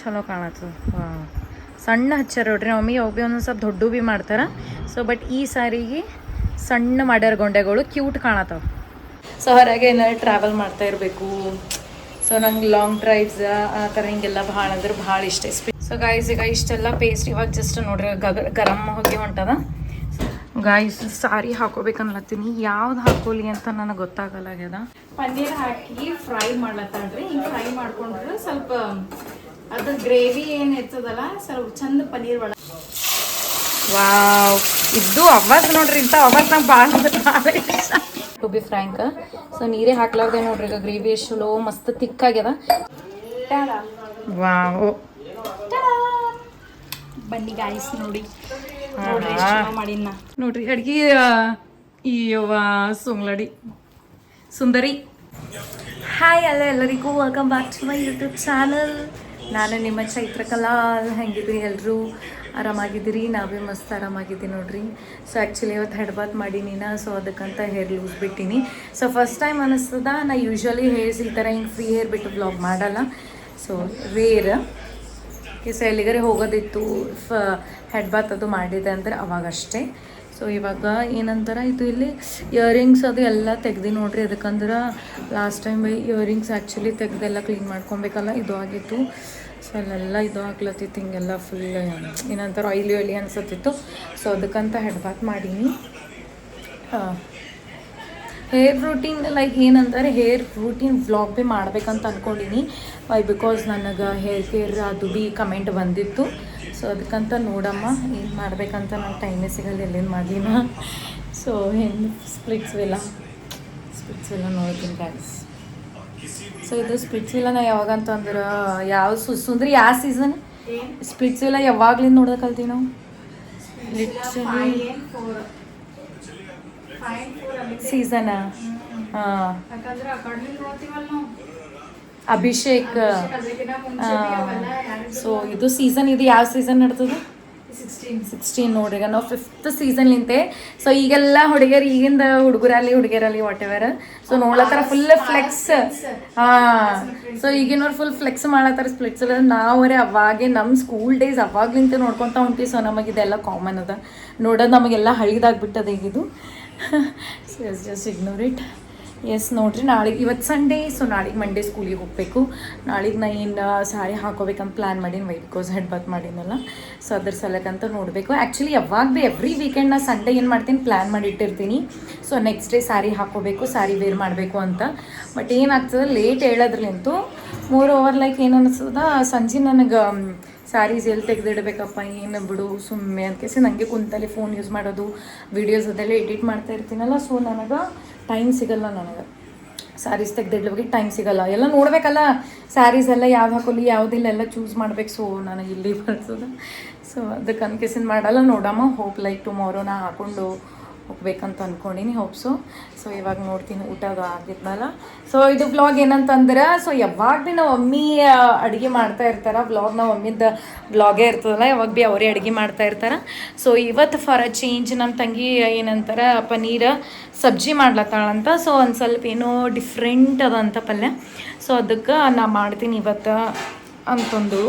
ಚಲೋ ಕಾಣತ್ತದ. ಸಣ್ಣ ಹಚ್ಚಾರ ನೋಡ್ರಿ ಮಮ್ಮಿ. ಅವು ಭೀ ಒಂದೊಂದು ಸ್ವಲ್ಪ ದೊಡ್ಡ ಭೀ ಮಾಡ್ತಾರೆ. ಸೊ ಬಟ್ ಈ ಸಾರಿಗೆ ಸಣ್ಣ ಮಾಡ್ಯಾರ ಗೊಂಡೆಗಳು, ಕ್ಯೂಟ್ ಕಾಣತ್ತವ. ಸೊ ಹೊರಗೆ ಏನಾದ್ರು ಟ್ರಾವೆಲ್ ಮಾಡ್ತಾ ಇರಬೇಕು. ಸೊ ನಂಗೆ ಲಾಂಗ್ ಡ್ರೈವ್ಸ್ ಆ ಥರ ಹಿಂಗೆಲ್ಲ ಭಾಳ ಅಂದ್ರೆ ಭಾಳ ಇಷ್ಟ. ಸೊ ಗಾಯ್ಸ್ ಈಗ ಇಷ್ಟೆಲ್ಲ ಪೇಸ್ಟ್ ಇವಾಗ ಜಸ್ಟ್ ನೋಡ್ರಿ ಗರಂ ಹೋಗಿ ಹೊಂಟದ. ಗಾಯ್ಸ್ ಸಾರಿ ಹಾಕೋಬೇಕನ್ಲತ್ತೀನಿ, ಯಾವ್ದು ಹಾಕೋಲಿ ಅಂತ ನನಗೆ ಗೊತ್ತಾಗಲ್ಲಾಗ್ಯದ. ಪನ್ನೀರ್ ಹಾಕಿ ಫ್ರೈ ಮಾಡ್ಲತ್ತಾಳ್ರಿ. ಹಿಂಗೆ ಫ್ರೈ ಮಾಡ್ಕೊಂಡ್ರೆ ಸ್ವಲ್ಪ ಅದು ಗ್ರೇವಿ ಏನು ಇರ್ತದಲ್ಲ ಸ್ವಲ್ಪ ಚಂದ ಪನ್ನೀರ್ ಒಳಗೆ. ವಾವ್, ಇದು ಅವಾಜ್ ನೋಡ್ರಿ, ಇಂಥ ಅವಾಜ್ ನಂಗೆ ಭಾಳ ಇಷ್ಟ. ಟು ಬಿ ಫ್ರ್ಯಾಂಕ್, ಸೊ ನೀರೇ ಹಾಕ್ಲಾರ್ದೆ ನೋಡ್ರಿ ಈಗ ಗ್ರೇವಿ ಎಷ್ಟು ಲೋ ಮಸ್ತ್ ತಿಕ್ಕಾಗ್ಯದ. ವಾವ್, ಬನ್ನಿ ಗಾಯ್ಸ್ ನೋಡಿ ನೋಡ್ರಿ ಅಡ್ಗಿ ಈ ಸುಂಗ್ಲಡಿ ಸುಂದರಿ. ಹಾಯ್ ಅಲ್ಲ ಎಲ್ಲರಿಗೂ, welcome back to my YouTube channel. ನಾನು ನಿಮ್ಮ ಚೈತ್ರಕಲಾ. ಹೆಂಗಿದ್ರಿ ಎಲ್ಲರೂ? ಆರಾಮಾಗಿದ್ದೀರಿ? ನಾವೇ ಮಸ್ತ್ ಆರಾಮಾಗಿದ್ದೀನಿ ನೋಡ್ರಿ. ಸೊ ಆ್ಯಕ್ಚುಲಿ ಇವತ್ತು ಹೆಡ್ ಬಾತ್ ಮಾಡೀನಿ ನಾ, ಸೊ ಅದಕ್ಕಂತ ಹೇರ್ ಲೂಸ್ ಬಿಟ್ಟಿನಿ. ಸೊ ಫಸ್ಟ್ ಟೈಮ್ ಅನ್ನಿಸ್ತದ. ನಾ ಯೂಶ್ವಲಿ ಹೇರ್ಸ್ ಈ ಥರ ಹಿಂಗೆ ಫ್ರೀ ಹೇರ್ ಬಿಟ್ಟು ವ್ಲಾಗ್ ಮಾಡಲ್ಲ. ಸೊ ರೇರ್ ಸೊ ಎಲ್ಲಿಗಾರೆ ಹೋಗೋದಿತ್ತು, ಹೆಡ್ ಬಾತ್ ಅದು ಮಾಡಿದೆ ಅಂದರೆ ಅವಾಗಷ್ಟೇ. ಸೊ ಇವಾಗ ಏನಂತಾರೆ ಇದು ಇಲ್ಲಿ ಇಯರಿಂಗ್ಸ್ ಅದು ಎಲ್ಲ ತೆಗ್ದು ನೋಡ್ರಿ. ಅದಕ್ಕಂದ್ರೆ ಲಾಸ್ಟ್ ಟೈಮ್ ಇಯರಿಂಗ್ಸ್ ಆ್ಯಕ್ಚುಲಿ ತೆಗ್ದೆಲ್ಲ ಕ್ಲೀನ್ ಮಾಡ್ಕೊಬೇಕಲ್ಲ, ಇದು ಆಗಿತ್ತು. ಸೊ ಅಲ್ಲೆಲ್ಲ ಇದು ಆಗ್ಲತ್ತಿತ್ತು, ಹಿಂಗೆಲ್ಲ ಫುಲ್ ಏನಂತಾರೆ ಆಯ್ಲಿ ಅನ್ಸತ್ತಿತ್ತು. ಸೊ ಅದಕ್ಕಂತ ಹೆಡ್ ಬಾತ್ ಮಾಡೀನಿ. ಹೇರ್ ರೂಟೀನ್ ಲೈಕ್ ಏನಂತಾರೆ ಹೇರ್ ರೂಟೀನ್ ವ್ಲಾಗ್ ಭೀ ಮಾಡ್ಬೇಕಂತ ಅಂದ್ಕೊಂಡಿನಿ. ವೈ ಬಿಕಾಸ್ ನನಗೆ ಹೇರ್ ಕೇರ್ ಅದು ಭೀ ಕಮೆಂಟ್ ಬಂದಿತ್ತು. ಸೊ ಅದಕ್ಕಂತ ನೋಡಮ್ಮ ಏನು ಮಾಡ್ಬೇಕಂತ ನಂಗೆ ಟೈಮೇ ಸಿಗಲ್ಲ, ಎಲ್ಲೇನು ಮಾಡಲಿನ. ಸೊ ಏನು ಸ್ಪ್ಲಿಟ್ಸ್ ವಿಲ್ಲ ನೋಡ್ತೀನಿ ಗಾಯ್ಸ್. ಸೊ ಇದು ಸ್ಪ್ಲಿಟ್ಸ್ ವಿಲ್ಲ ನಾ ಯಾವಾಗಂತಂದ್ರೆ ಯಾವ ಸುಂದ್ರಿ ಯಾವ ಸೀಸನ್ ಸ್ಪ್ಲಿಟ್ಸ್ ವಿಲ್ಲ ಯಾವಾಗ್ಲಿಂದ ನೋಡೋದು ಕಲ್ತೀವಿ ನಾವು. ಸೀಸನಾ? ಹಾಂ, ಅಭಿಷೇಕ್. ಸೊ ಇದು ಸೀಸನ್, ಇದು ಯಾವ ಸೀಸನ್ ನಡ್ತದೆ? 16 ನೋಡ್ರಿ. ಈಗ ನಾವು 5th ಸೀಸನ್ಲಿಂತೆ. ಸೊ ಈಗೆಲ್ಲ ಹುಡುಗಿಯರು, ಈಗಿಂದ ಹುಡುಗಿಯರಲ್ಲಿ ವಾಟ್ ಎವರ್, ಸೊ ನೋಡ್ಲತ್ತಾರ ಫುಲ್ ಫ್ಲೆಕ್ಸ್. ಹಾಂ, ಸೊ ಈಗಿನವ್ರು ಫುಲ್ ಫ್ಲೆಕ್ಸ್ ಮಾಡ್ಲತ್ತಾರ ಸ್ಪ್ಲಿಟ್ಸ್. ನಾವರೇ ಅವಾಗೆ ನಮ್ಮ ಸ್ಕೂಲ್ ಡೇಸ್ ಅವಾಗ್ಲಿಂತ ನೋಡ್ಕೊತ ಹೊಂಟಿ. ಸೊ ನಮಗಿದೆಲ್ಲ ಕಾಮನ್ ಅದ ನೋಡೋದು, ನಮಗೆಲ್ಲ ಹಳಿದಾಗ್ಬಿಟ್ಟದ ಈಗಿದು. So just ignore it. Yes ನೋಡ್ರಿ, ನಾಳೆಗೆ ಇವತ್ತು ಸಂಡೇ, ಸೊ ನಾಳೆಗೆ ಮಂಡೇ ಸ್ಕೂಲಿಗೆ ಹೋಗಬೇಕು. ನಾಳೆಗೆ ನಾ ಏನು ಸಾರಿ ಹಾಕೋಬೇಕಂತ ಪ್ಲ್ಯಾನ್ ಮಾಡೀನಿ. ವೈ ಬಿಕಾಸ್ ಹೆಡ್ ಬಾತ್ ಮಾಡೀನಲ್ಲ, ಸೊ ಅದ್ರ ಸಲಕ್ಕಂತ ನೋಡಬೇಕು. ಆ್ಯಕ್ಚುಲಿ ಯಾವಾಗ ಭೀ ಎವ್ರಿ ವೀಕೆಂಡ್ ನಾ ಸಂಡೇ ಏನು ಮಾಡ್ತೀನಿ ಪ್ಲ್ಯಾನ್ ಮಾಡಿಟ್ಟಿರ್ತೀನಿ. ಸೊ ನೆಕ್ಸ್ಟ್ ಡೇ ಸಾರಿ ಹಾಕೋಬೇಕು, ಸಾರಿ ವೇರ್ ಮಾಡಬೇಕು ಅಂತ. ಬಟ್ ಏನಾಗ್ತದೆ ಲೇಟ್ ಹೇಳೋದ್ರಲಿಂತೂ ಮೋರ್ ಓವರ್ ಲೈಕ್ ಏನು ಅನಿಸ್ತದ, ಸಂಜೆ ನನಗೆ ಸ್ಯಾರೀಸ್ ಎಲ್ಲಿ ತೆಗೆದಿಡಬೇಕಪ್ಪ, ಏನು ಬಿಡು ಸುಮ್ಮನೆ ಅಂತಕೇಸಿ ನನಗೆ ಕುಂತಲ್ಲಿ ಫೋನ್ ಯೂಸ್ ಮಾಡೋದು, ವೀಡಿಯೋಸ್ ಅದೆಲ್ಲ ಎಡಿಟ್ ಮಾಡ್ತಾ ಇರ್ತೀನಲ್ಲ. ಸೊ ನನಗೆ ಟೈಮ್ ಸಿಗಲ್ಲ, ನನಗೆ ಸ್ಯಾರೀಸ್ ತೆಗೆದಿಡ್ಲಿಕ್ಕೆ ಟೈಮ್ ಸಿಗಲ್ಲ. ಎಲ್ಲ ನೋಡಬೇಕಲ್ಲ ಸ್ಯಾರೀಸ್ ಎಲ್ಲ ಯಾವ್ದು ಹಾಕೋಲಿ ಯಾವುದಿಲ್ಲ ಎಲ್ಲ ಚೂಸ್ ಮಾಡ್ಬೇಕು. ಸೊ ನನಗೆ ಇಲ್ಲಿ ಬರ್ತದೆ. ಸೊ ಅದಕ್ಕೆ ಅನ್ಕೇಸಿನ್ ಮಾಡಲ್ಲ. ನೋಡಮ್ಮ, ಹೋಪ್ ಲೈಕ್ ಟುಮಾರೋ ನಾ ಹಾಕ್ಕೊಂಡು ಹೋಗ್ಬೇಕಂತ ಅಂದ್ಕೊಂಡಿನಿ, ಹೋಪ್ಸು. ಸೊ ಇವಾಗ ನೋಡ್ತೀನಿ ಊಟ ಅದು ಆಗಿದ್ಮೇಲೆ. ಸೊ ಇದು ವ್ಲಾಗ್ ಏನಂತಂದ್ರೆ, ಸೊ ಯಾವಾಗ ಭೀ ನಾವು ಮಮ್ಮಿ ಅಡುಗೆ ಮಾಡ್ತಾ ಇರ್ತಾರೆ, ವ್ಲಾಗ್ ನಾವು ಮಮ್ಮಿದ ವ್ಲಾಗೇ ಇರ್ತದಲ್ಲ, ಯಾವಾಗ ಭೀ ಅವರೇ ಅಡುಗೆ ಮಾಡ್ತಾ ಇರ್ತಾರೆ. ಸೊ ಇವತ್ತು ಫಾರ್ ಅ ಚೇಂಜ್ ನಮ್ಮ ತಂಗಿ ಏನಂತಾರೆ ಪನ್ನೀರ್ ಸಬ್ಜಿ ಮಾಡ್ಲತ್ತಾಳಂತ. ಸೊ ಒಂದು ಸ್ವಲ್ಪ ಏನೋ ಡಿಫ್ರೆಂಟ್ ಅದಂತ ಪಲ್ಯ. ಸೊ ಅದಕ್ಕೆ ನಾ ಮಾಡ್ತೀನಿ ಇವತ್ತು ಅಂತಂದು.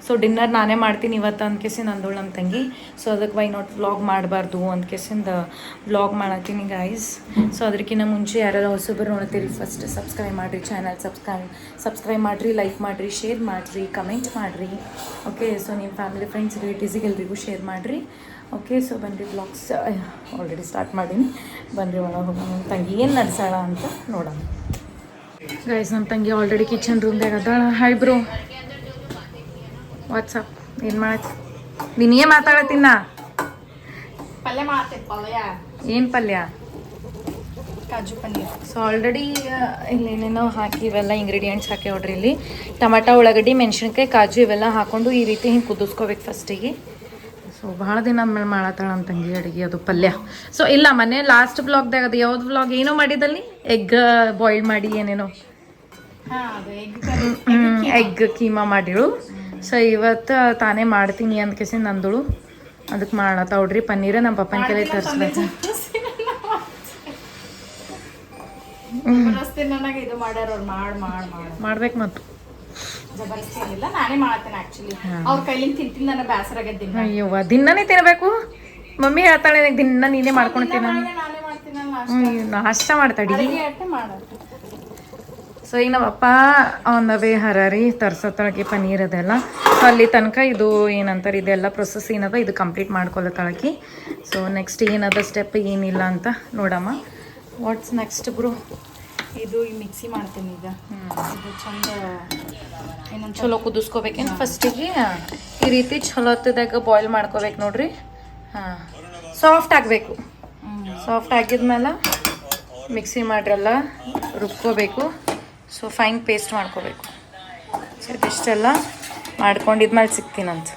ಸೊ ಡಿನ್ನರ್ ನಾನೇ ಮಾಡ್ತೀನಿ ಇವತ್ತು ಅಂದ್ಕೇಸಿಂದ ಅಂದೋಳು ನಮ್ಮ ತಂಗಿ. ಸೊ ಅದಕ್ಕೆ ವೈ ನಾಟ್ ವ್ಲಾಗ್ ಮಾಡಬಾರ್ದು ಅಂದ್ಕೇಸಿಂದ ವ್ಲಾಗ್ ಮಾಡತ್ತೀನಿ ಗಾಯ್ಸ್. ಸೊ ಅದಕ್ಕಿಂತ ಮುಂಚೆ ಯಾರೆಲ್ಲ ಹೊಸಬರು ನೋಡ್ತೀರಿ, ಫಸ್ಟ್ ಸಬ್ಸ್ಕ್ರೈಬ್ ಮಾಡಿರಿ, ಚಾನಲ್ ಸಬ್ಸ್ಕ್ರೈಬ್ ಮಾಡಿರಿ, ಲೈಕ್ ಮಾಡಿರಿ, ಶೇರ್ ಮಾಡಿರಿ, ಕಮೆಂಟ್ ಮಾಡಿರಿ. ಓಕೆ, ಸೊ ನಿಮ್ಮ ಫ್ಯಾಮಿಲಿ ಫ್ರೆಂಡ್ಸ್ ರಿಲೇಟಿವ್ಸಿಗೆ ಎಲ್ರಿಗೂ ಶೇರ್ ಮಾಡಿರಿ. ಓಕೆ, ಸೊ ಬನ್ನಿರಿ ವ್ಲಾಗ್ಸ್ ಆಲ್ರೆಡಿ ಸ್ಟಾರ್ಟ್ ಮಾಡೀನಿ. ಬನ್ನಿರಿ ಒಳಗೆ ಹೋಗೋಣ, ನಮ್ಮ ತಂಗಿ ಏನು ನಡ್ಸಾಳ ಅಂತ ನೋಡೋಣ ಗೈಸ್. ನಮ್ಮ ತಂಗಿ ಆಲ್ರೆಡಿ ಕಿಚನ್ ರೂಮ್ದಾಗ ಅದಾಳ. ಹಾಯ್ ಬ್ರೋ, ವಾಟ್ಸಪ್ ಏನು ಮಾಡತ್ತಿ? ನೀನೇ ಮಾತಾಡತ್ತೀನ. ಪಲ್ಯ ಮಾಡ್ತೇವೆ. ಪಲ್ಯ ಏನು ಪಲ್ಯ? ಕಾಜು ಪನ್ನೀರ್. ಸೊ ಆಲ್ರೆಡಿ ಇಲ್ಲಿ ಏನೇನೋ ಹಾಕಿ ಇವೆಲ್ಲ ಇಂಗ್ರೀಡಿಯೆಂಟ್ಸ್ ಹಾಕಿ ನೋಡ್ರಿ. ಇಲ್ಲಿ ಟೊಮಾಟೊ, ಉಳ್ಳಾಗಡ್ಡಿ, ಮೆಣಸಿನ್ಕಾಯಿ, ಕಾಜು ಇವೆಲ್ಲ ಹಾಕ್ಕೊಂಡು ಈ ರೀತಿ ಹಿಂಗೆ ಕುದಿಸ್ಕೋಬೇಕು ಫಸ್ಟಿಗೆ. ಸೊ ಭಾಳ ದಿನ ಆದ್ಮೇಲೆ ಮಾಡತ್ತಾಳ ನಮ್ಮ ತಂಗಿ ಅಡುಗೆ, ಅದು ಪಲ್ಯ. ಸೊ ಇಲ್ಲ, ಮೊನ್ನೆ ಲಾಸ್ಟ್ ವ್ಲಾಗ್ದಾಗ ಅದು ಯಾವ್ದು ವ್ಲಾಗ್ ಏನೋ ಮಾಡಿದಲ್ಲಿ ಎಗ್ ಬಾಯ್ಲ್ ಮಾಡಿ ಏನೇನೋ ಎಗ್ ಕೀಮಾ ಮಾಡಿಳು. ಸೊ ಇವತ್ತು ತಾನೇ ಮಾಡ್ತೀನಿ ಅಂದ್ಕೇಸಿ ನಂದಳು. ಅದಕ್ಕೆ ಮಾಡತ್ತಾವ್ರಿ ಪನ್ನೀರ. ನಮ್ಮ ಪಪ್ಪನ ಕೈಲಿ ತರಿಸ್ಬೇಕು. ಮಾಡ್ಬೇಕು ಮತ್ತು ಜಬರ್ದಸ್ತಿ ಏನಿಲ್ಲ, ನಾನೇ ಮಾಡ್ತೇನೆ ಆಕ್ಚುಲಿ. ಅವ್ರ ಕೈಲಿಂದ ತಿಂತೀನಿ, ನನ್ನ ಬೇಸರ ಆಗೈತಿ. ಅಯ್ಯವ್ವ ದಿನನೇ ತಿನ್ಬೇಕು. ಮಮ್ಮಿ ಹೇಳ್ತಾಳೆ ದಿನ ನೀನೇ ಮಾಡ್ಕೊಳ್ತೀನಿ. ನಾನೇ ಮಾಡ್ತೀನಿ, ನಾಷ್ಟ ಮಾಡ್ತಾಡಿ. ಅಡಿಗೆ ಅಟ್ಟೆ ಮಾಡೋದು. ಸೊ ಈಗ ನಮ್ಮ ಅಪ್ಪ ಆನ್ ದ ವೇ ಹರಾರಿ ತರ್ಸತ್ತಳಕ್ಕೆ ಪನ್ನೀರ್ ಅದೆಲ್ಲ. ಸೊ ಅಲ್ಲಿ ತನಕ ಇದು ಏನಂತಾರೆ ಇದೆಲ್ಲ ಪ್ರೊಸೆಸ್ ಏನದ ಇದು ಕಂಪ್ಲೀಟ್ ಮಾಡ್ಕೊಳತ್ತಳಕಿ. ಸೊ ನೆಕ್ಸ್ಟ್ ಏನದ ಸ್ಟೆಪ್ ಏನಿಲ್ಲ ಅಂತ ನೋಡಮ್ಮ. What's next bro? ಇದು ಈ ಮಿಕ್ಸಿ ಮಾಡ್ತೀನಿ ಈಗ. ಇದು ಚಂದ ಏನಂತ ಚಲೋ ಕುದಿಸ್ಕೋಬೇಕೇನು ಫಸ್ಟಿಗೆ. ಈ ರೀತಿ ಚಲೋ ಹೊತ್ತದಾಗ ಬಾಯ್ಲ್ ಮಾಡ್ಕೋಬೇಕು ನೋಡ್ರಿ. ಹಾಂ, ಸಾಫ್ಟ್ ಆಗಬೇಕು. ಸಾಫ್ಟ್ ಆಗಿದ್ಮೇಲೆ ಮಿಕ್ಸಿ ಮಾಡ್ರಲ್ಲ ರುಬ್ಕೋಬೇಕು. ಸೊ ಫೈನ್ ಪೇಸ್ಟ್ ಮಾಡ್ಕೋಬೇಕು. ಸೊ ಇದಿಷ್ಟೆಲ್ಲ ಮಾಡ್ಕೊಂಡಿದ್ಮೇಲೆ ಸಿಗ್ತೀನಂತ.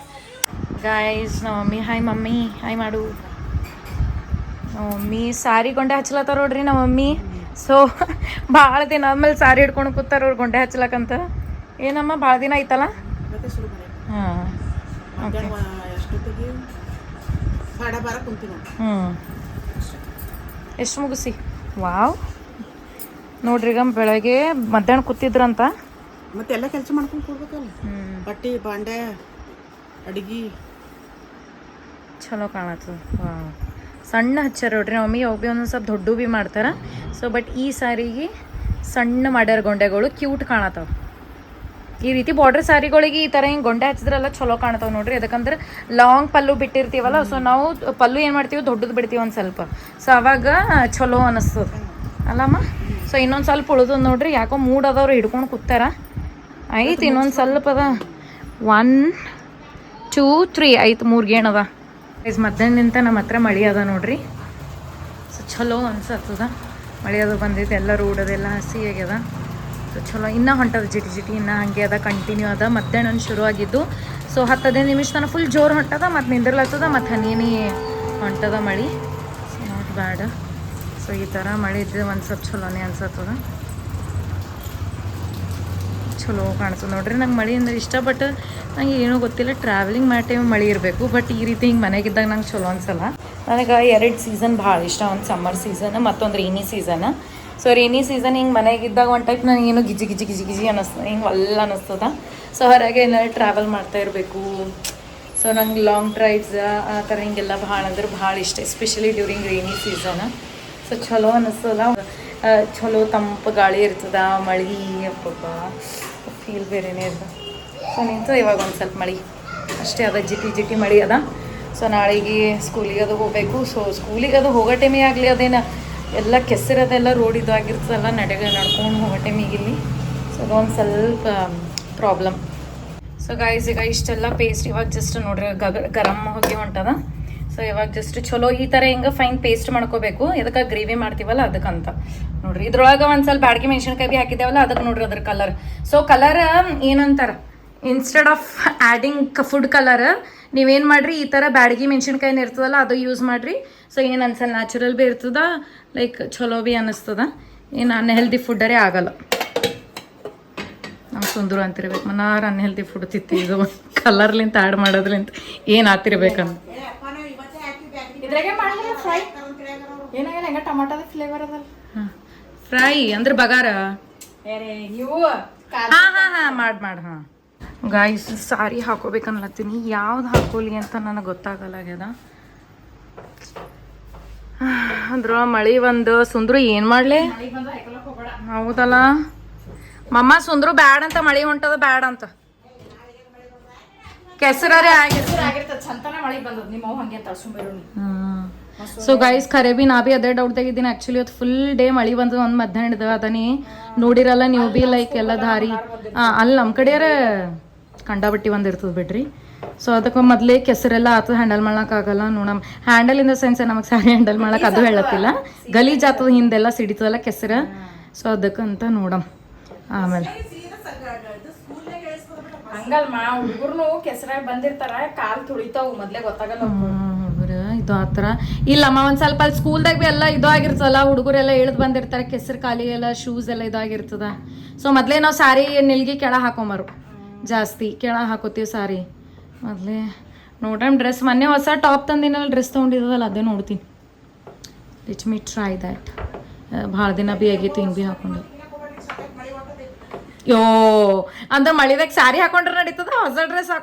ಗಾಯ್ಸ್ ನಮ್ಮ ಮಮ್ಮಿ ಹಾಯ್ ಮಮ್ಮಿ ಹಾಯ್ ಮಾಡು. ನಮ್ಮ ಮಮ್ಮಿ ಸಾರಿ ಗೊಂಡೆ ಹಚ್ಲತ್ತಾರ ನೋಡ್ರಿ ನಮ್ಮ ಮಮ್ಮಿ. ಸೊ ಭಾಳ ದಿನ ಆದ್ಮೇಲೆ ಸಾರಿ ಹಿಡ್ಕೊಂಡು ಕೂತಾರ ಅವ್ರು ಗೊಂಡೆ ಹಚ್ಲಕ್ಕಂತ. ಏನಮ್ಮ ಭಾಳ ದಿನ ಐತಲ್ಲ? ಹಾಂ ಎಷ್ಟು ಮುಗಿಸಿ? ವಾವ್ ನೋಡ್ರಿ ಈಗ ಬೆಳಗ್ಗೆ ಮಧ್ಯಾಹ್ನ ಕೂತಿದ್ರಂತ. ಮತ್ತೆ ಎಲ್ಲ ಕೆಲಸ ಮಾಡ್ಕೊಂಡು ಕೊಡ್ಬೇಕಲ್ಲ, ಬಟ್ಟೆ ಬಾಂಡೆ ಅಡಿಗೆ ಚಲೋ ಕಾಣತ್ತದ. ವಾವ್ ಸಣ್ಣ ಹಚ್ಚಾರ ನೋಡ್ರಿ ನಮ್ಮ ಮಮ್ಮಿ. ಅವು ಭೀ ಒಂದೊಂದು ಸ್ವಲ್ಪ ದೊಡ್ಡ ಭೀ ಮಾಡ್ತಾರೆ. ಸೊ ಬಟ್ ಈ ಸಾರಿಗೆ ಸಣ್ಣ ಮಾಡ್ಯಾರ ಗೊಂಡೆಗಳು, ಕ್ಯೂಟ್ ಕಾಣತ್ತವ. ಈ ರೀತಿ ಬಾರ್ಡರ್ ಸಾರಿಗಳಿಗೆ ಈ ಥರ ಹಿಂಗೆ ಗೊಂಡೆ ಹಚ್ಚಿದ್ರೆಲ್ಲ ಚಲೋ ಕಾಣ್ತಾವೆ ನೋಡ್ರಿ. ಅದಕ್ಕಂದ್ರೆ ಲಾಂಗ್ ಪಲ್ಲು ಬಿಟ್ಟಿರ್ತೀವಲ್ಲ, ಸೊ ನಾವು ಪಲ್ಲು ಏನು ಮಾಡ್ತೀವಿ ದೊಡ್ಡದು ಬಿಡ್ತೀವಿ ಒಂದು ಸ್ವಲ್ಪ. ಸೊ ಅವಾಗ ಚಲೋ ಅನ್ನಿಸ್ತದೆ ಅಲ್ಲಮ್ಮ. ಸೊ ಇನ್ನೊಂದು ಸ್ವಲ್ಪ ಉಳಿದು ನೋಡ್ರಿ, ಯಾಕೋ ಮೂಡ್ ಅದವ್ರು ಹಿಡ್ಕೊಂಡು ಕೂತಾರ. ಆಯ್ತು ಇನ್ನೊಂದು ಸ್ವಲ್ಪ ಅದ. 1 2 3 ಆಯ್ತು, 3 ಗೇಣದ. ಮಧ್ಯಾಹ್ನದಿಂದ ನಮ್ಮ ಹತ್ರ ಮಳೆ ಅದ ನೋಡ್ರಿ. ಸೊ ಚಲೋ ಅನ್ಸತ್ತದ. ಮಳೆ ಅದು ಬಂದೈತೆ, ಎಲ್ಲ ರೋಡ್ ಅದೆಲ್ಲ ಹಸಿ ಆಗ್ಯದ. ಸೊ ಚಲೋ ಇನ್ನೂ ಹೊಂಟದ ಜಿಟಿ ಜಿಟಿ, ಇನ್ನೂ ಹಾಗೆ ಅದ, ಕಂಟಿನ್ಯೂ ಅದ. ಮಧ್ಯಾಹ್ನ ಶುರು ಆಗಿದ್ದು. ಸೊ 10-15 ನಿಮಿಷ ತನಕ ಫುಲ್ ಜೋರು ಹೊಂಟದ, ಮತ್ತು ನಿಂದಿರ್ಲತ್ತದ, ಮತ್ತು ಹನಿನೇ ಹೊಂಟದ ಮಳೆ. So not bad. ಸೊ ಈ ಥರ ಮಳೆ ಇದ್ದರೆ ಒಂದು ಸ್ವಲ್ಪ ಚಲೋನೇ ಅನ್ಸತ್ತದ. ಚಲೋ ಕಾಣಿಸ್ತದೆ ನೋಡ್ರಿ. ನಂಗೆ ಮಳೆ ಅಂದ್ರೆ ಇಷ್ಟ, ಬಟ್ ನಂಗೆ ಏನೂ ಗೊತ್ತಿಲ್ಲ, ಟ್ರಾವೆಲಿಂಗ್ ಮಾಡೋ ಟೈಮ್ ಮಳೆ ಇರಬೇಕು. ಬಟ್ ಈ ರೀತಿ ಹಿಂಗೆ ಮನೆಗಿದ್ದಾಗ ನಂಗೆ ಚಲೋ ಅನ್ಸಲ್ಲ. ನನಗೆ 2 ಸೀಸನ್ ಭಾಳ ಇಷ್ಟ. ಒಂದು ಸಮ್ಮರ್ ಸೀಸನ್, ಮತ್ತೊಂದು rainy season. So rainy season ಹಿಂಗೆ ಮನೆಗಿದ್ದಾಗ ಒಂದು ಟೈಪ್ ನನಗೇನು ಗಿಜಿ ಗಿಜಿ ಗಿಜಿ ಗಿಜಿ ಅನ್ನಿಸ್ತದೆ, ಹಿಂಗೆ ಒಲ್ಲ ಅನ್ನಿಸ್ತದ. ಸೊ ಹೊರಗೆ ಏನಾದ್ರು ಟ್ರಾವೆಲ್ ಮಾಡ್ತಾ ಇರಬೇಕು. ಸೊ ನಂಗೆ ಲಾಂಗ್ ಡ್ರೈವ್ಸ್ ಆ ಥರ ಹಿಂಗೆಲ್ಲ ಭಾಳ ಅಂದ್ರೆ ಭಾಳ ಇಷ್ಟ, especially during rainy season. So ಚಲೋ ಅನ್ನಿಸ್ತದ, ಚಲೋ ತಂಪು ಗಾಳಿ ಇರ್ತದ, ಮಳೆ ಅಪ್ಪಪ್ಪ ಫೀಲ್ ಬೇರೆನೇ ಇರ್ತದೆ. ಸೊ ನಿಂತು ಇವಾಗ ಒಂದು ಸ್ವಲ್ಪ ಮಳೆ ಅಷ್ಟೇ ಅದ, ಜಿಟಿ ಜಿಟಿ ಮಳೆ ಅದ. ಸೊ ನಾಳೆಗೆ ಸ್ಕೂಲಿಗೆ ಅದು ಹೋಗಬೇಕು. ಸೊ ಸ್ಕೂಲಿಗೆ ಅದು ಹೋಗೋ ಟೈಮಿಗೆ ಆಗಲಿ ಅದೇನು ಎಲ್ಲ ಕೆಸರದೆಲ್ಲ ರೋಡ್ ಇದು ಆಗಿರ್ತದಲ್ಲ, ನಡ್ಕೊಂಡು ಹೋಗೋ ಟೈಮಿಗೆ ಇಲ್ಲಿ. ಸೊ ಅದೊಂದು ಸ್ವಲ್ಪ ಪ್ರಾಬ್ಲಮ್. ಸೊ ಗಾಯ್ಸ್ ಈಗ ಇಷ್ಟೆಲ್ಲ ಪೇಸ್ಟ್ ಇವಾಗ ಜಸ್ಟ್ ನೋಡ್ರಿ ಗರಂ ಹೋಗಿ ಹೊಂಟದ. ಸೊ ಇವಾಗ ಜಸ್ಟ್ ಚಲೋ ಈ ಥರ ಹಿಂಗೆ ಫೈನ್ ಪೇಸ್ಟ್ ಮಾಡ್ಕೋಬೇಕು. ಇದಕ್ಕೆ ಗ್ರೇವಿ ಮಾಡ್ತೀವಲ್ಲ ಅದಕ್ಕಂತ ನೋಡ್ರಿ. ಇದ್ರೊಳಗೆ ಒಂದು ಸ್ವಲ್ಪ ಬ್ಯಾಡಗಿ ಮೆಣಸಿನ್ಕಾಯಿ ಭೀ ಹಾಕಿದ್ದೇವಲ್ಲ, ಅದಕ್ಕೆ ನೋಡ್ರಿ ಅದ್ರ ಕಲರ್. ಸೊ ಕಲರ್ ಏನಂತಾರೆ, instead of adding food colour ನೀವೇನು ಮಾಡಿರಿ, ಈ ಥರ ಬ್ಯಾಡಗಿ ಮೆಣಸಿನ್ಕಾಯಿನ ಇರ್ತದಲ್ಲ ಅದು ಯೂಸ್ ಮಾಡಿರಿ. ಸೊ ಏನು ಅನ್ಸಲ್ಲ, ನ್ಯಾಚುರಲ್ ಭೀ ಇರ್ತದ, ಲೈಕ್ ಚಲೋ ಭೀ ಅನ್ನಿಸ್ತದ. ಏನು ಅನ್ಹೆಲ್ದಿ ಫುಡ್ಡರೇ ಆಗಲ್ಲ. ನಮ್ಮ ಸುಂದರು ಅಂತಿರ್ಬೇಕು, ಮನಾರು ಅನ್ಹೆಲ್ದಿ ಫುಡ್ ತಿತ್ತಿ ಇದು ಕಲರ್ಲಿಂತ ಆ್ಯಡ್ ಮಾಡೋದ್ಲಿಂತ ಏನು ಆತಿರ್ಬೇಕಂತ. ಇದ್ರಾಗೆ ಮಾಡಿದ್ರೆ ಫ್ರೈ ಏನಾಗಿಲ್ಲ, ಹೆಂಗ ಟೊಮಾಟೋದ ಫ್ಲೇವರ್ ಅದಲ್ಲ. ಹಾಂ ಫ್ರೈ ಅಂದ್ರೆ ಬಗಾರ. ಇವು ಹಾಂ ಮಾಡಿ ಹಾಂ. ಗಾಯ್ಸ್ ಸಾರಿ ಹಾಕೋಬೇಕನ್ಲತ್ತೀನಿ, ಯಾವ್ದು ಹಾಕೋಲಿ ಅಂತ ನನಗೆ ಗೊತ್ತಾಗಲ್ಲಾಗ್ಯದ. ಅಂದ್ರ ಮಳೆ ಒಂದು ಸುಂದ್ರು ಏನು ಮಾಡಲಿ. ಹೌದಲ್ಲ ಮಮ್ಮ, ಸುಂದ್ರು ಬ್ಯಾಡ್ ಅಂತ, ಮಳೆ ಹೊಂಟದ ಬ್ಯಾಡ್ ಅಂತ. ಕೆಸರೇ ಆಗಿರ್ತದೆ, ಚಂತನ ಮಳೆ ಬಂದದ. ನಿಮ್ಮ ಅವ್ ಹಂಗೆ ಅಂತ ಸುಂಬೆರುಣಿ. ಸೊ ಗೈಸ್ ಖರೆ ಭೀ ನಾ ಭೀ ಅದೇ ಡೌಟ್ ತೆಗಿದ್ದೀನಿ. ಆ್ಯಕ್ಚುಲಿ ಇವತ್ತು ಫುಲ್ ಡೇ ಮಳೆ ಬಂದದ, ಒಂದು ಮಧ್ಯಾಹ್ನದ ಅದನಿ ನೋಡಿರಲ್ಲ ನೀವು ಭೀ, ಲೈಕ್ ಎಲ್ಲ ದಾರಿ ಅಲ್ಲಿ ನಮ್ಮ ಕಡೆಯರ ಕಂಡಾಬಟ್ಟಿ ಒಂದು ಇರ್ತದೆ ಬಿಡ್ರಿ. ಸೊ ಅದಕ್ಕೆ ಮೊದಲೇ ಕೆಸರೆಲ್ಲ ಆತದ, ಹ್ಯಾಂಡಲ್ ಮಾಡೋಕ್ಕಾಗಲ್ಲ. ನೋಡಮ್ ಹ್ಯಾಂಡಲ್ ಇನ್ ದ ಸೆನ್ಸ್ ನಮಗೆ ಸಾರಿ ಹ್ಯಾಂಡಲ್ ಮಾಡೋಕೆ ಅದು ಹೇಳತ್ತಿಲ್ಲ, ಗಲೀಜ್ ಆಗ್ತದ, ಹಿಂದೆಲ್ಲ ಸಿಡಿತದಲ್ಲ ಕೆಸರ. ಸೊ ಅದಕ್ಕಂತ ನೋಡಮ್ ಆಮೇಲೆ. ಹಂಗಲ್ಮ ಹುಡುಗರು ಕೆಸರಾಗ ಬಂದಿರ್ತಾರ, ಕಾಲ್ ತುಳಿತಾವು, ಮೊದ್ಲೇ ಗೊತ್ತಾಗಲ್ಲ ಹುಡುಗರು ಇದು ಆ ಥರ. ಇಲ್ಲಮ್ಮ ಒಂದು ಸ್ವಲ್ಪ ಅಲ್ಲಿ ಸ್ಕೂಲ್ದಾಗ ಭೀ ಎಲ್ಲ ಇದು ಆಗಿರ್ತದಲ್ಲ, ಹುಡುಗರೆಲ್ಲ ಇಳ್ದು ಬಂದಿರ್ತಾರೆ, ಕೆಸರು ಕಾಲಿಗೆಲ್ಲ ಶೂಸ್ ಎಲ್ಲ ಇದಾಗಿರ್ತದ. ಸೊ ಮೊದಲೇ ನಾವು ಸಾರಿ ನಿಲ್ಗೆ ಕೆಳ ಹಾಕೊಂಬರು, ಜಾಸ್ತಿ ಕೆಳ ಹಾಕೋತೀವಿ ಸಾರಿ ಮೊದಲೇ. ನೋಡಮ್ ಡ್ರೆಸ್ ಮೊನ್ನೆ ಹೊಸ ಟಾಪ್ ತಂದಿನಲ್ಲ, ಡ್ರೆಸ್ ತೊಗೊಂಡಿದ್ದಲ್ಲ ಅದೇ ನೋಡ್ತೀನಿ. Let me try that. ಭಾಳ ದಿನ ಭೀ ಆಗೈತಿ ಹಿಂಗೆ ಭೀ ಹಾಕೊಂಡು. ಯೋ ಅಂದ್ರೆ ಮಳಿದಾಗ ಸ್ಯಾರಿ ಹಾಕೊಂಡ್ರೆ ನಡೀತದ,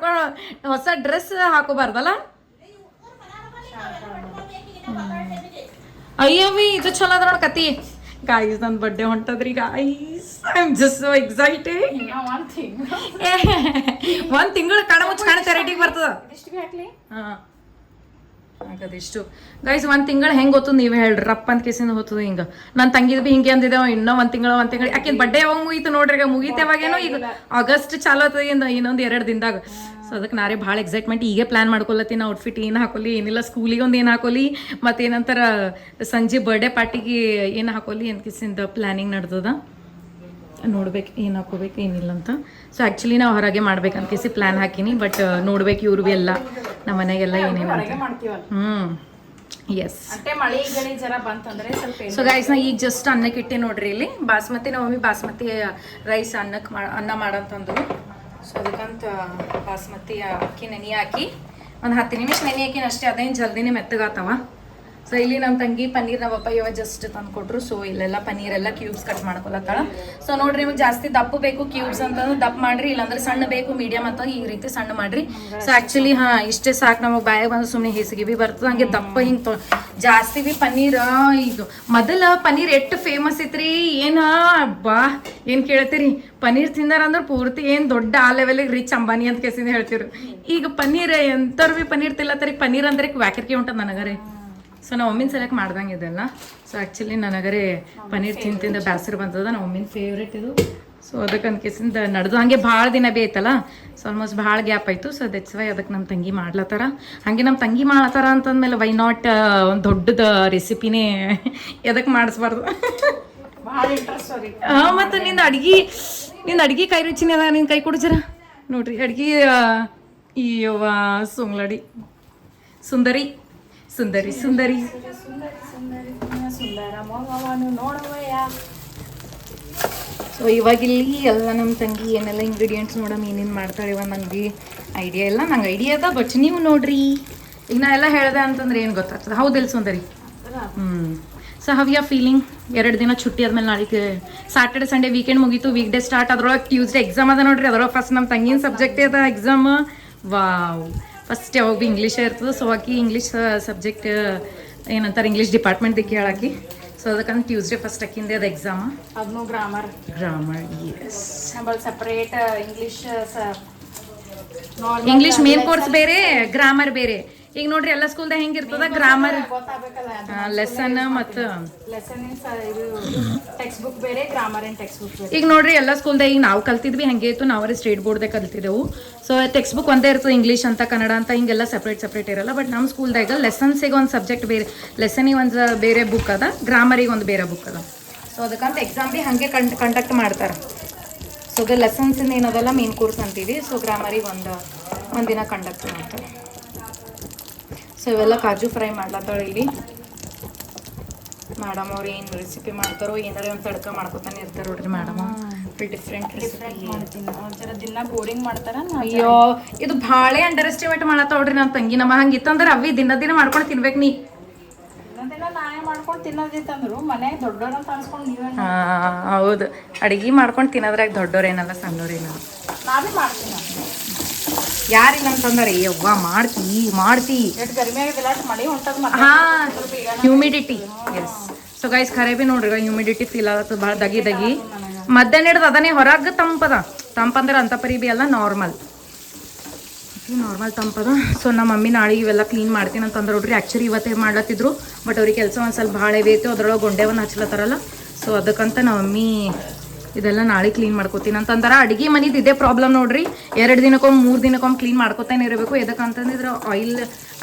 ಹೊಸ ಡ್ರೆಸ್ ಹಾಕೋಬಾರ್ದಲ್ಲ. ಅಯ್ಯವಿ ಇದು ಚಲೋ ಅದ ನೋಡ್ ಕತಿ. ಗಾಯ್ಸ್ ನನ್ನ ಬರ್ಡೇ ಹೊಂಟದ್ರಿ guys, I am just so excited. ಒಂದ್ ತಿಂಗಳು ಕಣ ಮುಚ್ಚ ಕಾಣ ರೇಟಿಗೆ ಬರ್ತದ. ಹಾಂ ಆಗದಿಷ್ಟು ಗೈಸ್, ಒಂದು ತಿಂಗಳು ಹೆಂಗೆ ಗೊತ್ತು ನೀವೇ ಹೇಳ್ರಿ, ರಪ್ಪ ಅಂತ ಕೇಸಿಂದ ಹೋಗ್ತದೆ. ಹಿಂಗೆ ನನ್ನ ತಂಗಿದ್ ಬಿ ಹಿಂಗೆ ಅಂದಿದ್ದೇವೆ, ಇನ್ನೂ ಒಂದು ತಿಂಗಳು ಆಕಿನ ಬರ್ಡೇ ಯಾವಾಗ ಮುಗೀತು ನೋಡ್ರಿ, ಈಗ ಮುಗೀತು ಯಾವಾಗೇನೋ, ಈಗ ಆಗಸ್ಟ್ ಚಾಲು ಆಗ್ತದೆ ಇನ್ನೊಂದು 2 ದಿನದಾಗ. ಸೊ ಅದಕ್ಕೆ ನಾರೇ ಭಾಳ ಎಕ್ಸೈಟ್ಮೆಂಟ್, ಈಗ ಪ್ಲ್ಯಾನ್ ಮಾಡ್ಕೊಳತ್ತೀನಿ ಔಟ್ಫಿಟ್ ಏನು ಹಾಕೋಲಿ, ಏನಿಲ್ಲ ಸ್ಕೂಲಿಗೆ ಒಂದು ಏನು ಹಾಕೋಲಿ, ಮತ್ತು ಏನಂತಾರ ಸಂಜೆ ಬರ್ಡೇ ಪಾರ್ಟಿಗೆ ಏನು ಹಾಕೋಲಿ ಅಂತ ಕೇಸಿಂದ ಪ್ಲ್ಯಾನಿಂಗ್ ನಡ್ದದ. ನೋಡ್ಬೇಕು ಏನು ಹಾಕೋಬೇಕು ಏನಿಲ್ಲ ಅಂತ. ಸೊ ಆ್ಯಕ್ಚುಲಿ ನಾವು ಹೊರಗೆ ಮಾಡ್ಬೇಕಂತ ಕೇಸಿ ಪ್ಲ್ಯಾನ್ ಹಾಕಿನಿ, ಬಟ್ ನೋಡ್ಬೇಕು ಇವ್ರು ಭೀ ಎಲ್ಲ ನಮ್ಮ ಮನೆಗೆಲ್ಲ ಏನೇನು ಎಸ್. ಸೊ ಗೈಸ್ ನಾ ಈಗ ಜಸ್ಟ್ ಅನ್ನಕ್ಕೆ ಇಟ್ಟೆ ನೋಡ್ರಿ, ಇಲ್ಲಿ ಬಾಸ್ಮತಿ ನಮ್ಮ ಮಮ್ಮಿ ಬಾಸ್ಮತಿ ರೈಸ್ ಅನ್ನ ಮಾಡಂತಂದ್ರು. ಸೊ ಅದಕ್ಕಂತ ಬಾಸ್ಮತಿ ಅಕ್ಕಿ ನೆನೆ ಹಾಕಿ ಒಂದು 10 ನಿಮಿಷ ನೆನೆ ಹಾಕಿನ ಅಷ್ಟೇ, ಅದೇನು ಜಲ್ದಿನೇ ಮೆತ್ತಗಾತವ. ಸೊ ಇಲ್ಲಿ ನಮ್ಮ ತಂಗಿ ಪನ್ನೀರ್ ನಮ್ಮ ಅಪ್ಪ ಇವಾಗ ಜಸ್ಟ್ ತಂದು ಕೊಟ್ರು. ಸೊ ಇಲ್ಲೆಲ್ಲ ಪನ್ನೀರೆಲ್ಲ ಕ್ಯೂಬ್ಸ್ ಕಟ್ ಮಾಡ್ಕೊಳತ್ತಾಳ. ಸೊ ನೋಡ್ರಿ, ನಿಮಗೆ ಜಾಸ್ತಿ ದಪ್ಪ ಬೇಕು ಕ್ಯೂಬ್ಸ್ ಅಂತಂದ್ರೆ ದಪ್ಪ ಮಾಡ್ರಿ, ಇಲ್ಲಾಂದ್ರೆ ಸಣ್ಣ ಬೇಕು ಮೀಡಿಯಮ್ ಅಂತ ಈ ರೀತಿ ಸಣ್ಣ ಮಾಡ್ರಿ. ಸೊ ಆ್ಯಕ್ಚುಲಿ ಇಷ್ಟೇ ಸಾಕು, ನಮಗೆ ಬಾಯಾಗ ಬಂದು ಸುಮ್ಮನೆ ಹೇಸಿಗೆ ಭೀ ಬರ್ತದೆ. ಹಂಗೆ ದಪ್ಪ ಹಿಂಗೆ ಜಾಸ್ತಿ ಭೀ ಪನ್ನೀರ್ ಇದು ಮೊದಲ ಪನ್ನೀರ್ ಎಷ್ಟು ಫೇಮಸ್ ಐತ್ರಿ, ಏನು ಕೇಳ್ತೀರಿ, ಪನ್ನೀರ್ ತಿಂದಾರ ಅಂದ್ರೆ ಪೂರ್ತಿ ಏನು ದೊಡ್ಡ ಆ ಲೆವೆಲಿಗೆ ರಿಚ್ ಅಂಬಾನಿ ಅಂತ ಕೇಸಿಂದ ಹೇಳ್ತಿರು. ಈಗ ಪನ್ನೀರ್ ಎಂಥವ್ರು ಭೀ ಪನ್ನೀರ್ ತಿಲ್ಲತ್ತರಿ, ಪನ್ನೀರ್ ಅಂದ್ರೆ ವ್ಯಾಕರಿಕೆ ಉಂಟದ ನನಗರೆ. ಸೊ ನಾವು ಒಮ್ಮಿನ ಸಲಕ್ಕೆ ಮಾಡ್ದಂಗೆ ಇದೆಲ್ಲ. ಸೊ ಆ್ಯಕ್ಚುಲಿ ನನಗರೆ ಪನ್ನೀರ್ ತಿಂದ ಬ್ಯಾಸರು ಬಂದದ, ನಮ್ಮ ಒಮ್ಮಿನ ಫೇವ್ರೇಟ್ ಇದು. ಸೊ ಅದಕ್ಕೆ ಅಂದ್ಕೇಸಿಂದ ನಡೆದು ಹಂಗೆ ಭಾಳ ದಿನ ಭೀ ಐತಲ್ಲ, ಸೊ ಆಲ್ಮೋಸ್ಟ್ ಭಾಳ ಗ್ಯಾಪ್ ಆಯಿತು. ಸೊ ದಟ್ಸ್ ವೈ ಅದಕ್ಕೆ ನಮ್ಮ ತಂಗಿ ಮಾಡ್ಲತ್ತಾರ. ಹಾಗೆ ನಮ್ಮ ತಂಗಿ ಮಾಡ್ಲತ್ತಾರ ಅಂತಂದ್ಮೇಲೆ ವೈ ನಾಟ್ ಒಂದು ದೊಡ್ಡದ ರೆಸಿಪಿನೇ ಎದಕ್ಕೆ ಮಾಡಿಸ್ಬಾರ್ದು. ಹಾಂ, ಮತ್ತು ನಿಂದು ಅಡ್ಗೆ ಕೈ ರುಚಿನೇ ಅದ, ನಿನ್ನ ಕೈ ಕೊಡು ಜರ ನೋಡ್ರಿ ಅಡ್ಗೆ. ಅಯ್ಯವ್ವ ಸುಂಗ್ಲಡಿ ಸುಂದರಿ ಸುಂದರಿ ಸುಂದರಿ ಸೊ ಇವಾಗಿಲ್ಲಿ ಎಲ್ಲ ನಮ್ಮ ತಂಗಿ ಏನೆಲ್ಲ ಇಂಗ್ರೀಡಿಯೆಂಟ್ಸ್ ನೋಡಮ್ ಏನೇನು ಮಾಡ್ತಾಳೆ ಇವಾಗ ನನಗೆ ಐಡಿಯಾ ಇಲ್ಲ, ನಂಗೆ ಐಡಿಯಾ ಅದ, ಬಟ್ ನೀವು ನೋಡ್ರಿ. ಈಗ ನಾ ಎಲ್ಲ ಹೇಳ್ದೆ ಅಂತಂದ್ರೆ ಏನು ಗೊತ್ತಾಗ್ತದೆ, ಹೌದಿಲ್ಲ Sundari? So how you feeling? 2 ದಿನ छुट्टी ಆದ್ಮೇಲೆ ನಾಳೆಗೆ ಸ್ಯಾಟರ್ಡೆ ಸಂಡೇ ವೀಕೆಂಡ್ ಮುಗೀತು, ವೀಕ್ ಡೇ ಸ್ಟಾರ್ಟ್. ಅದ್ರೊಳಗೆ ಟ್ಯೂಸ್ಡೇ ಎಕ್ಸಾಮ್ ಅದ ನೋಡ್ರಿ, ಅದ್ರೊಳಗೆ ಫಸ್ಟ್ ನಮ್ಮ ತಂಗಿನ ಸಬ್ಜೆಕ್ಟೇ ಅದ ಎಕ್ಸಾಮ್. ವಾವ್, ಫಸ್ಟ್ ಯಾವಾಗ ಭೀ ಇಂಗ್ಲೀಷೇ ಇರ್ತದೆ. ಸೊ ಆಕಿ ಇಂಗ್ಲೀಷ್ ಸಬ್ಜೆಕ್ಟ್ ಏನಂತಾರೆ ಇಂಗ್ಲೀಷ್ ಡಿಪಾರ್ಟ್ಮೆಂಟಿಗೆ ಕೇಳಾಕಿ. ಸೊ ಅದಕ್ಕಂತ ಟ್ಯೂಸ್ಡೇ ಫಸ್ಟ್ ಅಕ್ಕಿಂದೆ ಅದು ಎಕ್ಸಾಮ್. ಅದನ್ನು ಗ್ರಾಮರ್ ಎಸ್. ನಮ್ಮಲ್ಲಿ ಸಪ್ರೇಟ್ ಇಂಗ್ಲೀಷ್ ಮೇನ್ ಕೋರ್ಸ್ ಬೇರೆ, ಗ್ರಾಮರ್ ಬೇರೆ. ಈಗ ನೋಡ್ರಿ ಎಲ್ಲ ಸ್ಕೂಲ್ದಾಗ ಹೆಂಗಿರ್ತದ ಗ್ರಾಮರ್ ಲೆಸನ್ ಮತ್ತು ಟೆಕ್ಸ್ಟ್ ಬುಕ್ ಬೇರೆ, ಗ್ರಾಮರ್ ಅಂಡ್ ಟೆಕ್ಸ್ಟ್ ಬುಕ್ ಬೇರೆ. ಈಗ ನೋಡ್ರಿ ಎಲ್ಲ ಸ್ಕೂಲ್ದಾಗ ಈಗ ನಾವು ಕಲ್ತಿದ್ವಿ ಹಂಗೆ ಇತ್ತು, ನಾವೇ ಸ್ಟೇಟ್ ಬೋರ್ಡ್ದಾಗ ಕಲ್ತಿದ್ದೆವು. ಸೊ ಟೆಕ್ಸ್ಟ್ ಬುಕ್ ಒಂದೇ ಇರ್ತದೆ, ಇಂಗ್ಲೀಷ್ ಅಂತ ಕನ್ನಡ ಅಂತ ಹಿಂಗೆಲ್ಲ ಸಪ್ರೇಟ್ ಇರಲ್ಲ. ಬಟ್ ನಮ್ಮ ಸ್ಕೂಲ್ದಾಗ ಲೆಸನ್ಸಿಗೆ ಒಂದು ಸಬ್ಜೆಕ್ಟ್ ಬೇರೆ, ಲೆಸನಿಗೆ ಒಂದು ಬೇರೆ ಬುಕ್ ಅದ, ಗ್ರಾಮರಿಗೆ ಒಂದು ಬೇರೆ ಬುಕ್ ಅದ. ಸೊ ಅದಕ್ಕಂತ ಎಕ್ಸಾಮ್ ಭೀ ಹಾಗೆ ಕಂಡಕ್ಟ್ ಮಾಡ್ತಾರೆ. ಸೊ ಅದು ಲೆಸನ್ಸಿಂದ ಏನದಲ್ಲ ಮೇನ್ ಕೋರ್ಸ್ ಅಂತೀವಿ. ಸೊ ಗ್ರಾಮರಿಗೆ ಒಂದು ದಿನ ಕಂಡಕ್ಟ್ ಮಾಡ್ತಾರೆ. ಸೊ ಇವೆಲ್ಲ ಕಾಜು ಫ್ರೈ ಮಾಡ್ಲತ್ತಾಳೆ ಇಲ್ಲಿ ಮೇಡಮ್. ಅವ್ರು ಏನು ರೆಸಿಪಿ ಮಾಡ್ತಾರೋ ಏನಾರ ಒಂದು ತಡ್ಕ ಮಾಡ್ಕೊತಾನೆ ಇರ್ತಾರೆ ನೋಡ್ರಿ ಮೇಡಮ್. ಡಿಫ್ರೆಂಟ್ ದಿನ ಬೋರಿಂಗ್ ಮಾಡ್ತಾರ. ಅಯ್ಯೋ ಇದು ಭಾಳ ಅಂಡರ್ ಎಸ್ಟಿಮೇಟ್ ಮಾಡತ್ತವ್ರಿ ನಮ್ಮ ತಂಗಿ. ನಮ್ಮ ಹಂಗಿತ್ತಂದ್ರೆ ಅವಿ ದಿನ ಮಾಡ್ಕೊಂಡು ತಿನ್ಬೇಕು ನೀ. ದಿನ ನಾನೇ ಮಾಡ್ಕೊಂಡು ತಿನ್ನೋದಿತ್ತಂದ್ರು ಮನ್ಯಾಗ ದೊಡ್ಡೋರ್ ಅಂತ ಅನ್ಸ್ಕೊಂಡು ನೀವೇ. ಹೌದು, ಅಡಿಗೆ ಮಾಡ್ಕೊಂಡು ತಿನ್ನೋದ್ರಾಗ ದೊಡ್ಡೋರೇನಲ್ಲ ಸಣ್ಣೋರೇನಲ್ಲ. ನಾವೇ ಮಾಡ್ತೀನಿ. ಯಾರಿಲ್ಲ ಅಂತಂದ್ರೆ ಯವ್ವ ಮಾಡ್ತಿ ಹ್ಯೂಮಿಡಿಟಿ. ಎಸ್. ಸೊ ಗೈಸ್ ಖರೆ ಭೀ ನೋಡ್ರಿ ಹ್ಯೂಮಿಡಿಟಿ ಫೀಲ್ ಆಗತ್ತೆ ಭಾಳ ದಗಿ. ಮಧ್ಯಾಹ್ನ ಹಿಡ್ದು ಅದನ್ನೇ ಹೊರಗೆ ತಂಪಂದ್ರೆ ಅಂತ ಪರಿ ಭೀ ಅಲ್ಲ, ನಾರ್ಮಲ್ ತಂಪದ. ಸೊ ನಮ್ಮ ಮಮ್ಮಿ ನಾಳೆಗೆ ಇವೆಲ್ಲ ಕ್ಲೀನ್ ಮಾಡ್ತೀನಿ ಅಂತಂದ್ರೆ ನೋಡ್ರಿ. ಆ್ಯಕ್ಚುಲಿ ಇವತ್ತೇ ಮಾಡ್ಲತ್ತಿದ್ರು, ಬಟ್ ಅವ್ರಿಗೆ ಕೆಲಸ ಒಂದು ಸ್ವಲ್ಪ ಭಾಳ ಬೇಕು, ಅದ್ರೊಳಗೆ ಗೊಂಡೆ ಒಂದು ಹಚ್ಲತ್ತಾರಲ್ಲ. ಸೊ ಅದಕ್ಕಂತ ನಮ್ಮ ಮಮ್ಮಿ ಇದೆಲ್ಲ ನಾಳೆ ಕ್ಲೀನ್ ಮಾಡ್ಕೋತೀನಿ ಅಂತಂದ್ರೆ. ಅಡುಗೆ ಮನೇದು ಇದೇ ಪ್ರಾಬ್ಲಮ್ ನೋಡ್ರಿ, 2 ದಿನಕ್ಕೊಮ್ಮೆ 3 ದಿನಕ್ಕೊಮ್ಮೆ ಕ್ಲೀನ್ ಮಾಡ್ಕೋತಾನೆ ಇರಬೇಕು. ಎದಕ್ಕಂತಂದಿದ್ರೆ ಆಯಿಲ್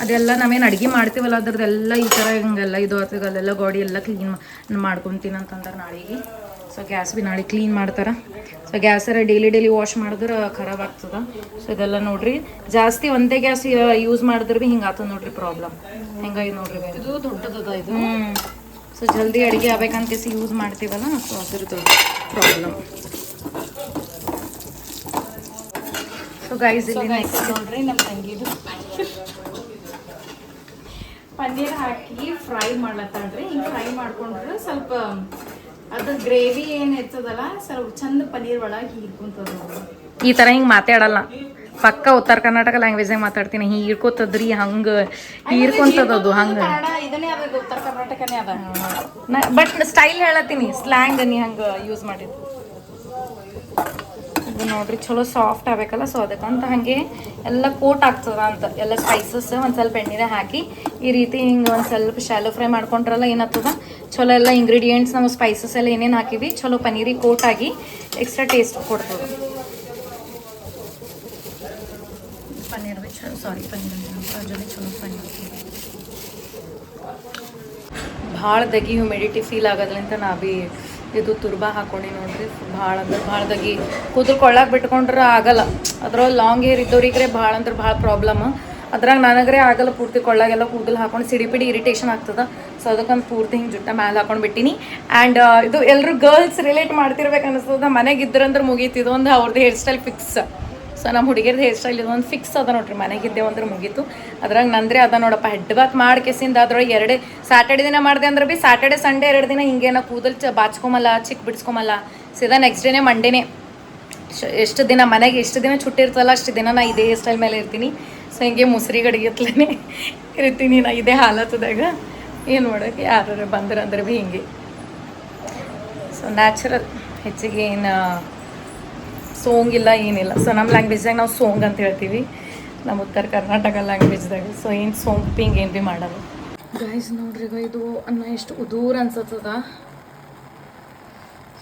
ಅದೆಲ್ಲ ನಾವೇನು ಅಡುಗೆ ಮಾಡ್ತೀವಲ್ಲ ಅದ್ರದ್ದೆಲ್ಲ ಈ ಥರ ಹಿಂಗೆಲ್ಲ ಇದು ಆಗ್ತದೆ, ಅಲ್ಲೆಲ್ಲ ಗಾಡಿ ಎಲ್ಲ ಕ್ಲೀನ್ ಮಾಡ್ಕೊತೀನಿ ಅಂತಂದ್ರೆ ನಾಳೆಗೆ. ಸೊ ಗ್ಯಾಸ್ ಭೀ ನಾಳೆ ಕ್ಲೀನ್ ಮಾಡ್ತಾರೆ. ಸೊ ಗ್ಯಾಸರ ಡೈಲಿ ವಾಶ್ ಮಾಡಿದ್ರೆ ಖರಾಬ್ ಆಗ್ತದೆ. ಸೊ ಇದೆಲ್ಲ ನೋಡ್ರಿ ಜಾಸ್ತಿ ಒಂದೇ ಗ್ಯಾಸ್ ಯೂಸ್ ಮಾಡಿದ್ರೆ ಭೀ ಹಿಂಗೆ ಆಗ್ತದೆ ನೋಡ್ರಿ ಪ್ರಾಬ್ಲಮ್. ಹೆಂಗಾಗಿ ನೋಡ್ರಿ ಇದು ದೊಡ್ಡದ ಇದು. ಸೊ ಜಲ್ದಿ ಅಡುಗೆ ಆಗ್ಬೇಕಂತ ಯೂಸ್ ಮಾಡ್ತೀವಲ್ಲ, ಸೊ ಅದ್ರದ್ದು ಪ್ರಾಬ್ಲಮ್. ಸೊ ಗೈಸ್ ಇಲ್ಲಿ ನೆಕ್ಸ್ಟ್ ನೋಡ್ರಿ ನಮ್ಮ ತಂಗಿದು ಪನ್ನೀರ್ ಹಾಕಿ ಫ್ರೈ ಮಾಡ್ಲತ್ತಾಳ್ರಿ. ಹಿಂಗೆ ಫ್ರೈ ಮಾಡ್ಕೊಂಡ್ರೆ ಸ್ವಲ್ಪ ಅದು ಗ್ರೇವಿ ಏನು ಇರ್ತದಲ್ಲ ಸ್ವಲ್ಪ ಚಂದ ಪನ್ನೀರ್ ಒಳಗೆ ಹೀರ್ಕೊಂತದ. ಈ ಥರ ಹಿಂಗೆ ಮಾತಾಡಲ್ಲ, ಪಕ್ಕ ಉತ್ತರ ಕರ್ನಾಟಕ ಲ್ಯಾಂಗ್ವೇಜಾಗ ಮಾತಾಡ್ತೀನಿ. ಹೀರ್ಕೋತದ್ರಿ ಹಂಗೆ ಹೀರ್ಕೊಂತದದು ಹಂಗೆ. ಕನ್ನಡ ಇದನ್ನೇ ಅದ, ಉತ್ತರ ಕರ್ನಾಟಕನೇ ಅದ. ಬಟ್ ಸ್ಟೈಲ್ ಹೇಳತ್ತೀನಿ, ಸ್ಲ್ಯಾಂಗ್ ನೀ ಹಂಗೆ ಯೂಸ್ ಮಾಡಿದ್ದು. ಇದು ನೋಡ್ರಿ ಚಲೋ ಸಾಫ್ಟ್ ಆಗಬೇಕಲ್ಲ, ಸೊ ಅದಕ್ಕಂತ ಹಾಗೆ ಎಲ್ಲ ಕೋಟ್ ಆಗ್ತದ ಅಂತ ಎಲ್ಲ ಸ್ಪೈಸಸ್ ಒಂದು ಸ್ವಲ್ಪ ಎಣ್ಣೆನೇ ಹಾಕಿ ಈ ರೀತಿ ಹಿಂಗೆ ಒಂದು ಸ್ವಲ್ಪ ಶಾಲೋ ಫ್ರೈ ಮಾಡ್ಕೊಂಡ್ರಲ್ಲ ಏನಾಗ್ತದ ಚಲೋ ಎಲ್ಲ ಇಂಗ್ರೀಡಿಯೆಂಟ್ಸ್ ನಾವು ಸ್ಪೈಸಸ್ ಎಲ್ಲ ಏನೇನು ಹಾಕಿವಿ ಚಲೋ ಪನ್ನೀರಿಗೆ ಕೋಟ್ ಆಗಿ ಎಕ್ಸ್ಟ್ರಾ ಟೇಸ್ಟ್ ಕೊಡ್ತದೆ. ಪನ್ನೀರ್ ಬಿ ಚಲೋ ಪನ್ನೀರ್ ಚಲೋ ಪನ್ನೀರ್ ಭಾಳ ದಗಿ ಹ್ಯುಮಿಡಿಟಿ ಫೀಲ್ ಆಗೋದ್ರಿಂದ ನಾ ಬಿ ಇದು ತುರ್ಬಾ ಹಾಕೊಂಡು ನೋಡ್ರಿ. ಭಾಳ ಅಂದ್ರೆ ಭಾಳ ದಗಿ ಕೂದಲು ಕೊಳ್ಳಾಗ ಬಿಟ್ಕೊಂಡ್ರೆ ಆಗಲ್ಲ. ಅದ್ರೊಳಗೆ ಲಾಂಗ್ ಹೇರ್ ಇದ್ದವ್ರಿಗೆ ಭಾಳ ಅಂದ್ರೆ ಭಾಳ ಪ್ರಾಬ್ಲಮ್. ಅದ್ರಾಗ ನನಗ್ರೆ ಆಗಲ್ಲ, ಪೂರ್ತಿ ಕೊಳ್ಳಾಗೆಲ್ಲ ಕೂದಲು ಹಾಕೊಂಡು ಸಿಡಿಪಿಡಿ ಇರಿಟೇಷನ್ ಆಗ್ತದೆ. ಸೊ ಅದಕ್ಕಂತ ಪೂರ್ತಿ ಹಿಂಗೆ ಜುಟ್ಟ ಮ್ಯಾಲೆ ಹಾಕೊಂಡು ಬಿಟ್ಟಿನಿ. ಆ್ಯಂಡ್ ಇದು ಎಲ್ಲರೂ ಗರ್ಲ್ಸ್ ರಿಲೇಟ್ ಮಾಡ್ತಿರ್ಬೇಕು ಅನಿಸ್ತದ. ಮನೆಗೆ ಇದ್ರಂದ್ರೆ ಮುಗೀತು, ಇದೊಂದು ಅವ್ರದ್ದು ಹೇರ್ ಸ್ಟೈಲ್ ಫಿಕ್ಸ್. ಸೊ ನಮ್ಮ ಹುಡುಗಿಯರ್ದು ಹೇರ್ ಸ್ಟೈಲ್ ಇದೊಂದು ಫಿಕ್ಸ್ ಅದ ನೋಡ್ರಿ. ಮನೆಗಿದ್ದೇವೆ ಅಂದ್ರೆ ಮುಗೀತು. ಅದ್ರಾಗ ನಂದ್ರೆ ಅದ ನೋಡಪ್ಪ ಹೆಡ್ ಬಾತ್ ಮಾಡಿ ಕೆಸಿಂದ ಅದ್ರೊಳಗೆ ಎರಡೇ ಸ್ಯಾಟರ್ಡೆ ದಿನ ಮಾಡಿದೆ ಅಂದ್ರೆ ಭೀ ಸ್ಯಾಟರ್ಡೆ ಸಂಡೇ 2 ದಿನ ಹಿಂಗೇನ ಕೂದಲು ಬಾಚ್ಕೊಂಬಲ್ಲ, ಚಿಕ್ಕ ಬಿಡಿಸ್ಕೊಂಬಲ್ಲ. ಸೀದಾ ನೆಕ್ಸ್ಟ್ ಡೇನೇ ಮಂಡೇನೇ. ಎಷ್ಟು ದಿನ ಮನೆಗೆ ಎಷ್ಟು ದಿನ छुट्टी ಇರ್ತಲ್ಲ ಅಷ್ಟು ದಿನ ನಾ ಇದೇ ಸ್ಟೈಲ್ ಮೇಲೆ ಇರ್ತೀನಿ. ಸೊ ಹಿಂಗೆ ಮುಸ್ರಿ ಗಡಿಗೆತ್ಲೇ ಇರ್ತೀನಿ ನಾ ಇದೇ ಹಾಲತ್ತದಾಗ. ಏನು ಮಾಡೋಕ್ಕೆ ಯಾರು ಬಂದ್ರಂದ್ರೆ ಭೀ ಹಿಂಗೆ. ಸೊ ನ್ಯಾಚುರಲ್, ಹೆಚ್ಚಿಗೆ ಏನು ಸೋಂಗ್ ಇಲ್ಲ ಏನಿಲ್ಲ. ಸೊ ನಮ್ಮ ಲ್ಯಾಂಗ್ವೇಜ್ದಾಗ ನಾವು ಸೋಂಗ್ ಅಂತ ಹೇಳ್ತೀವಿ, ನಮ್ಮ ಉತ್ತರ ಕರ್ನಾಟಕ ಲ್ಯಾಂಗ್ವೇಜ್ದಾಗ. ಸೊ ಏನು ಸೋಂಗ್ ಪಿಂಗ್ ಏನು ಭೀ ಮಾಡೋದು. ಗೈಸ್ ನೋಡ್ರಿ ಇದು ಅನ್ನ ಎಷ್ಟು ಉದೂರ್ ಅನ್ಸತ್ತದ.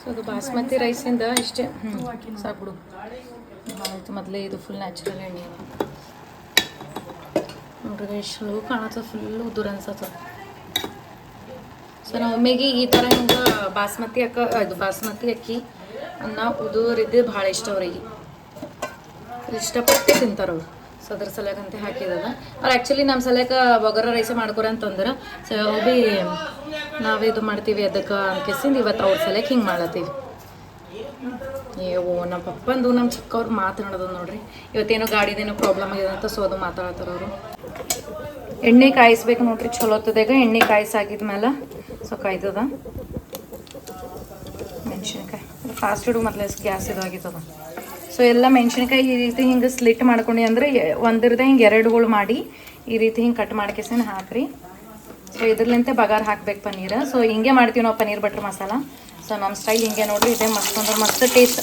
ಸೊ ಅದು ಬಾಸ್ಮತಿ ರೈಸಿಂದ ಇಷ್ಟೇ ಸಾಕ್ಬಿಡು. ಆಯಿತು, ಮೊದಲೇ ಇದು ಫುಲ್ ನ್ಯಾಚುರಲ್ ಎಣ್ಣೆ ನೋಡ್ರಿ ಎಷ್ಟು ಕಾಣತ್ತದ, ಫುಲ್ ಉದುರು ಅನ್ಸತ್ತದ. ಸೊ ನಾವು ಒಮ್ಮೆಗೆ ಈ ಥರ ಹಿಂಗೆ ಬಾಸ್ಮತಿ ಅಕ್ಕಿ ಅನ್ನ ಉದುರಿದ್ದು ಭಾಳ ಇಷ್ಟ ಅವ್ರಿಗೆ, ಇಷ್ಟಪಟ್ಟು ತಿಂತಾರವ್ರು. ಸೊ ಅದ್ರ ಸಲಕಂತೆ ಹಾಕಿದದ ಅವ್ರು. ಆ್ಯಕ್ಚುಲಿ ನಮ್ಮ ಸಲಕ ಬೊಗರ ರೈಸ ಮಾಡ್ಕೊರ ಅಂತಂದ್ರೆ ಸೊ ಭೀ ನಾವೇ ಇದು ಮಾಡ್ತೀವಿ ಅದಕ್ಕೆ ಅನ್ಕೆಸಿಂದ ಇವತ್ತು ಅವ್ರ ಸಲಕ್ಕೆ ಹಿಂಗೆ ಮಾಡತ್ತೀವಿ. ನಮ್ಮ ಪಪ್ಪಂದು ನಮ್ಮ ಚಿಕ್ಕವ್ರು ಮಾತಾಡೋದು ನೋಡ್ರಿ. ಇವತ್ತೇನೋ ಗಾಡಿದೇನೋ ಪ್ರಾಬ್ಲಮ್ ಆಗಿದೆ ಅಂತ ಸೊ ಅದು ಮಾತಾಡ್ತಾರೆ ಅವರು. ಎಣ್ಣೆ ಕಾಯಿಸ್ಬೇಕು ನೋಡ್ರಿ, ಚಲೋ ಹೊತ್ತದಾಗ ಎಣ್ಣೆ ಕಾಯಿಸಾಗಿದ್ಮೇಲೆ ಸೊ ಕಾಯ್ತದ. ಮೆಣಸಿನ್ಕಾಯಿ ಫಾಸ್ಟ್ ಇಡು, ಮೊದಲೇ ಗ್ಯಾಸ್ ಇದಾಗಿತ್ತದ. ಸೊ ಎಲ್ಲ ಮೆಣಸಿನ್ಕಾಯಿ ಈ ರೀತಿ ಹಿಂಗೆ ಸ್ಲಿಟ್ ಮಾಡ್ಕೊಂಡು ಅಂದರೆ ಒಂದ್ರದ್ದೇ ಹಿಂಗೆ 2 ಮಾಡಿ ಈ ರೀತಿ ಹಿಂಗೆ ಕಟ್ ಮಾಡ್ಕೇಸಿನ ಹಾಕ್ರಿ. ಸೊ ಇದ್ರಲಿಂತೆ ಬಗಾರ್ ಹಾಕ್ಬೇಕು ಪನ್ನೀರ್. ಸೊ ಹಿಂಗೆ ಮಾಡ್ತೀವಿ ನಾವು ಪನ್ನೀರ್ ಬಟ್ರ್ ಮಸಾಲ. ಸೊ ನಮ್ಮ ಸ್ಟೈಲ್ ಹಿಂಗೆ ನೋಡ್ರಿ, ಇದೇ ಮಸ್ತ್ ಅಂದ್ರೆ ಮಸ್ತ್ ಟೇಸ್ಟ್.